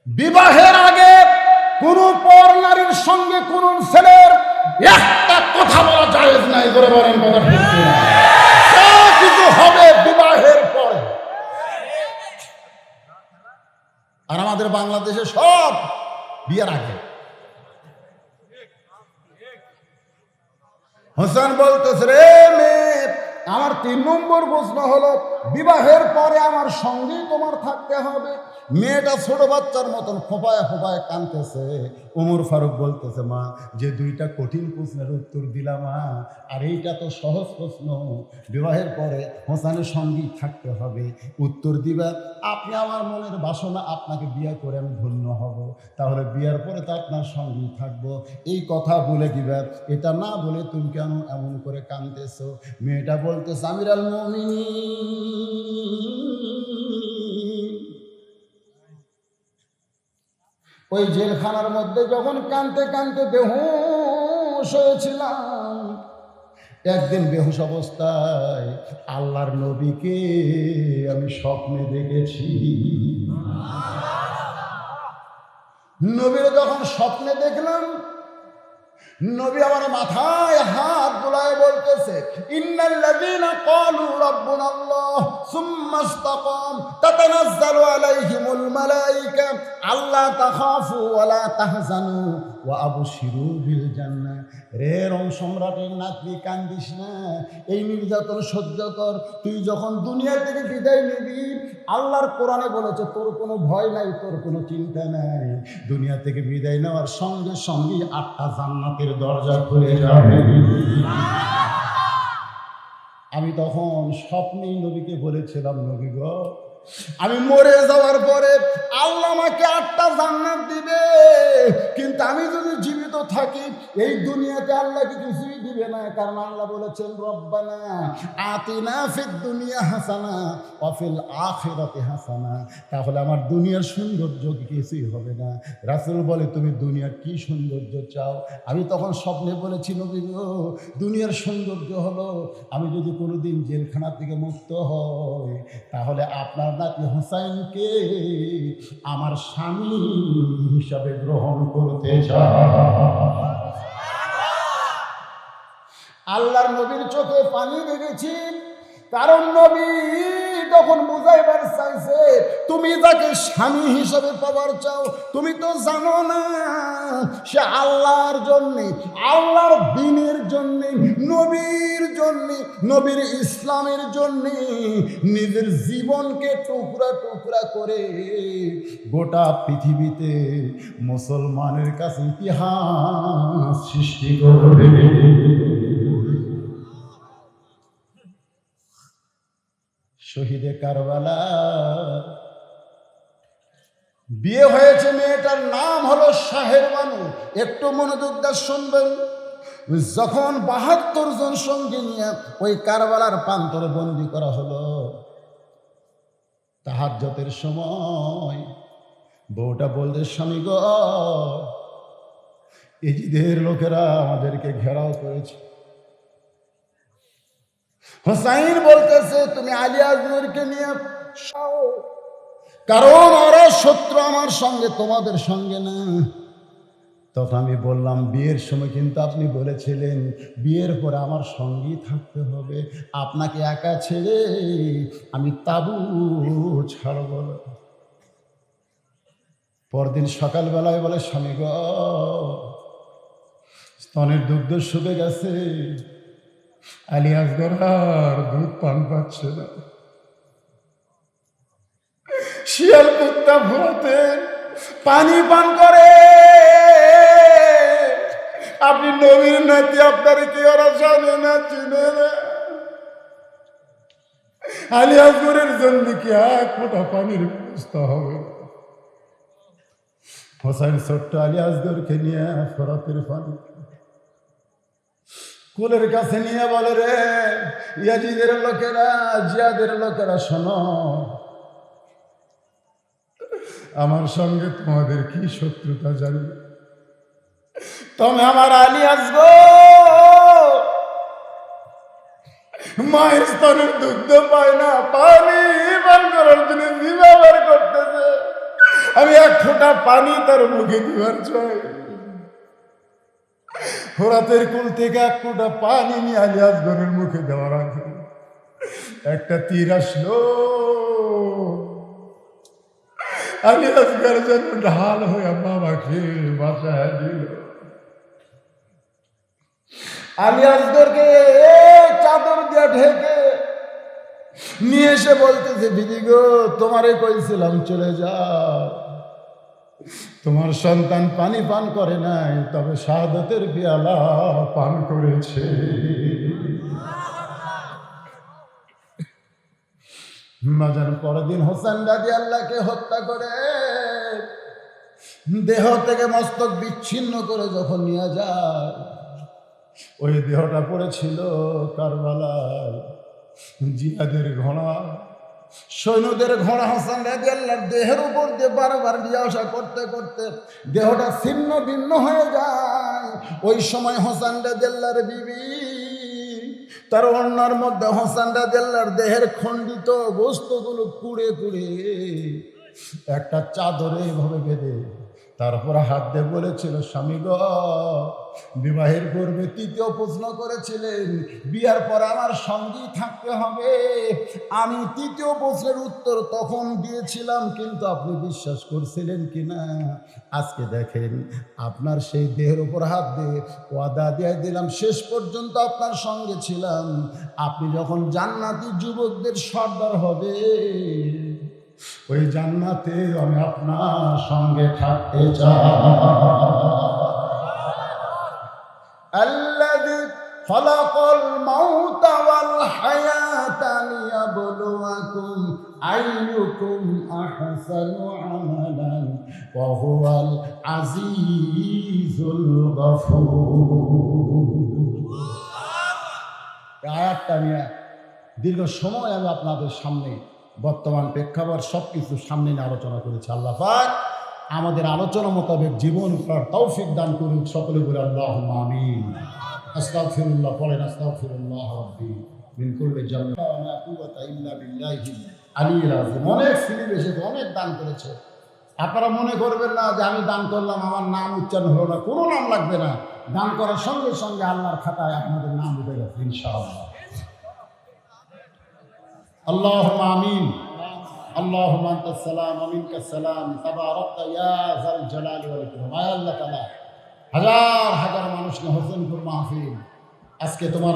বিবাহের আগে কোন পর নারীর সঙ্গে কোন ছেলের একটা কথা বলা জায়েজ নাই। করে বলেন কথা ঠিক কিনা? সব কিছু হবে বিবাহের পরে। আর আমাদের বাংলাদেশে সব বিয়ের আগে। হোসেন বলতেছে, রে মেয়ে, আমার 3 নম্বর প্রশ্ন হলো বিবাহের পরে আমার সঙ্গেই তোমার থাকতে হবে। মেয়েটা ছোট বাচ্চার মতন ফোপায় ফোপায় কাঁদতেছে। ওমর ফারুক বলতেছে, মা, যে 2টা কঠিন প্রশ্নের উত্তর দিলাম মা, আর এইটা তো সহজ প্রশ্ন, বিবাহের পরে হোসেনের সঙ্গেই থাকতে হবে, উত্তর দিবা। আপনি আমার মনের বাসনা, আপনাকে বিয়ে করে আমি ধন্য হব, তাহলে বিয়ের পরে তো আপনার সঙ্গেই থাকবো, এই কথা বলে দিবা। এটা না বলে তুমি কেন এমন করে কাঁদতেছো? মেয়েটা বলতেছে, আমিরুল মুমিনিন, ওই জেলখানার মধ্যে যখন কাঁদতে কাঁদতে বেহুশ হয়েছিলাম, একদিন বেহুশ অবস্থায় আল্লাহর নবীকে আমি স্বপ্নে দেখেছি। নবীর যখন স্বপ্নে দেখলাম, নবী আমার মাথায় হাত বুলায় বলতেছে, ইন্নাল্লাযীনা ক্বালু রাব্বুনাল্লাহ সুম্মা ইসতাকাম তাতানাজ্জালু আলাইহিমুল মালায়েকা আল্লা তাখাফু ওয়া লা তাহজানু ওয়া আবশিরু বিল জান্নাহ। রে রং সম্রাটের নাতনি, কান্দিস না, এই নির্যাতন সহ্য কর। তুই যখন দুনিয়া থেকে বিদায় নিবি, আল্লাহর কোরআনে বলেছে তোর কোনো ভয় নাই, তোর কোনো চিন্তা নাই। দুনিয়া থেকে বিদায় নেওয়ার সঙ্গে সঙ্গে 8টা জান্নাতের দরজা খুলে যাবে। আমি তখন স্বপ্নেই নবীকে বলেছিলাম, নবী গো, আমি মরে যাওয়ার পরে আল্লাহ আমাকে 8টা জান্নাত দিবে, কিন্তু আমি যদি জীবিত থাকি এই দুনিয়াতে আল্লাহকে কিছুই দিবে না। কারণ আল্লাহ বলেছেন, রব্বানা আতিনা ফিদ দুনিয়া হাসানা ওয়া ফিল আখিরাতি হাসানা। তাহলে আমার দুনিয়ার সৌন্দর্য কিছুই হবে না। রাসূল বলে, তুমি দুনিয়ার কি সৌন্দর্য চাও? আমি তখন স্বপ্নে বলেছি, নবী গো, দুনিয়ার সৌন্দর্য হলো আমি যদি কোনোদিন জেলখানা থেকে মুক্ত হই, তাহলে আপনার নাতি হোসাইনকে আমার স্বামী হিসাবে গ্রহণ করতে চাই। আল্লাহর নবীর চোখে পানি দেখেছি, কারণ নবী তখন বুঝাইবার চাইছে, তুমি যাকে স্বামী হিসাবে পাবার চাও, তুমি তো জানো না সে আল্লাহর জন্যে, আল্লাহর দ্বীনের জন্যে, নবীর জন্যে, নবীর ইসলামের জন্যে নিজের জীবনকে টুকরা টুকরা করে গোটা পৃথিবীতে মুসলমানের কাছে ইতিহাস সৃষ্টি করবে। শহীদে কারবালা বিয়ে হয়েছে, মেয়েটার নাম হলো শাহের বানু। একটু মনোযোগ দিয়ে শুনবেন। যখন 72 জন সঙ্গী নিয়ে ওই কারবালার প্রান্তরে বন্দী করা হলো, তাহাজ্জুদের সময় বউটা বলতে, স্বামী গো, ইজিদের লোকেরা আমাদেরকে ঘেরাও করেছে। হোসাইন বলতেছে, তুমি আলী আজমীরকে নিয়ে যাও, কারণ ওরা শত্রু আমার সঙ্গে, তোমাদের সঙ্গে না। তখন আমি বললাম, বিয়ের সময় কিন্তু আপনি বলেছিলেন বিয়ের পরে আমার সঙ্গেই থাকতে হবে, আপনাকে একা ছেড়ে আমি তাবু ছাড়ব না। পরদিন সকালবেলায় বলে, স্বামী গো, স্তনের দুগ্ধ শুকে গেছে, আলী আসগর আর দুধ পান পাচ্ছে না। শিয়াল কুত্তা ভুলাতে পানি পান করে। আপনি নবীর নাতি, আপনার কি ওরা জানে না, চিনে না? আলী আসগরের জন্য কি 1 ফোঁটা পানির ব্যবস্থা হবে? হোসাইন ছোট্ট আলী আসগরকে নিয়ে ফরাতের পানি কুলের কাছে নিয়ে বলে, রে ইয়াজিদের লোকেরা, জিয়াদের লোকেরা, শোনো, আমার সঙ্গে তোমাদের কি শত্রুতা জানি, তুমি আমার আলী আসগর মায়ের স্তনের দুগ্ধ পায় না, পানি পান করার জন্য ব্যবহার করতেছে। আমি এক ফোঁটা পানি তার মুখে দিবার চাই। ফোরাতের কুল থেকে এক ফোঁটা পানি নিয়ে আলী আসগরের মুখে দেওয়ার আগে একটা তীর আসলো। আলী আসগর যেন ঢাল হয়ে বাবাকে বাঁচায় দিল। আলী আসগরকে চাদর দিয়ে ঢেকে নিয়ে এসে বলতেছে, দিদি গো, তোমারে কইছিলাম চলে যাও, তোমার সন্তান পানি পান করে নাই, তবে শাহাদাতের পেয়ালা পান করেছে। মাজার পরদিন হোসেন রাদিয়াল্লাহকে হত্যা করে দেহ থেকে মস্তক বিচ্ছিন্ন করে যখন নিয়ে যায়, ওই দেহটা পড়েছিল কারবালায় জিহাদের ঘোড়া, সৈন্যদের ঘোড়া হাসান রাদিয়াল্লাহর দেহের উপর দিয়ে বারবার নিয়ে আসা করতে করতে দেহটা ছিন্ন ভিন্ন হয়ে যায়। ওই সময় হাসান রাদিয়াল্লাহর বিবি তার ওড়নার মধ্যে হাসান রাদিয়াল্লাহর দেহের খণ্ডিত বস্তুগুলো কুড়ে কুড়ে একটা চাদরে এভাবে বেঁধে তারপর হাত দিয়ে বলেছিল, স্বামী গ, বিবাহের পূর্বে তৃতীয় প্রশ্ন করেছিলেন বিয়ার পর আমার সঙ্গী থাকতে হবে। আমি তৃতীয় প্রশ্নের উত্তর তখন দিয়েছিলাম, কিন্তু আপনি বিশ্বাস করছিলেন কিনা? আজকে দেখেন, আপনার সেই দেহের উপর হাত দিয়ে ওয়াদা দিয়ে দিলাম, শেষ পর্যন্ত আপনার সঙ্গে ছিলাম। আপনি যখন জান্নাতি যুবকদের সর্দার হবে, ওই জান্নাতে আমি আপনার সঙ্গে থাকতে চাই। আল্লাযী খালাকাল মাউতা ওয়াল হায়াতা লিয়াবলুয়াকুম আইয়ুকুম আহসানু আমালান ওয়া হুয়াল আজিজুল গফুর। আয়াতটা নিয়ে দীর্ঘ সময় আমি আপনাদের সামনে বর্তমান প্রেক্ষাপট সবকিছু সামনে নিয়ে আলোচনা করেছি। আল্লাহ পাক আমাদের আলোচনা মোতাবেক জীবন করার তৌফিক দান করুন। সকলে বলে আল্লাহুম্মা আমিন। আস্তাগফিরুল্লাহ, পড়েন আস্তাগফিরুল্লাহ রাব্বি মিন কুল্লি জামবিন ওয়া লা কুওয়াতা ইল্লা বিল্লাহি আলিয়্যিল আযীম। অনেক ফিলিম এসেছে, অনেক দান করেছে। আপনারা মনে করবেন না যে আমি দান করলাম আমার নাম উচ্চারণ হলো না, কোনো নাম লাগবে না। দান করার সঙ্গে সঙ্গে আল্লাহর খাতায় আপনাদের নাম উঠে গেছে ইনশাআল্লাহ। আল্লাহুম্মা আমিন। আল্লাহুম্মা আনতাস সালাম ওয়া মিনকাস সালাম তাবারাকতা ইয়া যাল জালালি ওয়াল ইকরাম। আল্লাহ তাআলা হাজার হাজার মানুষকে হোসেনপুর মাহফিল আজকে তোমার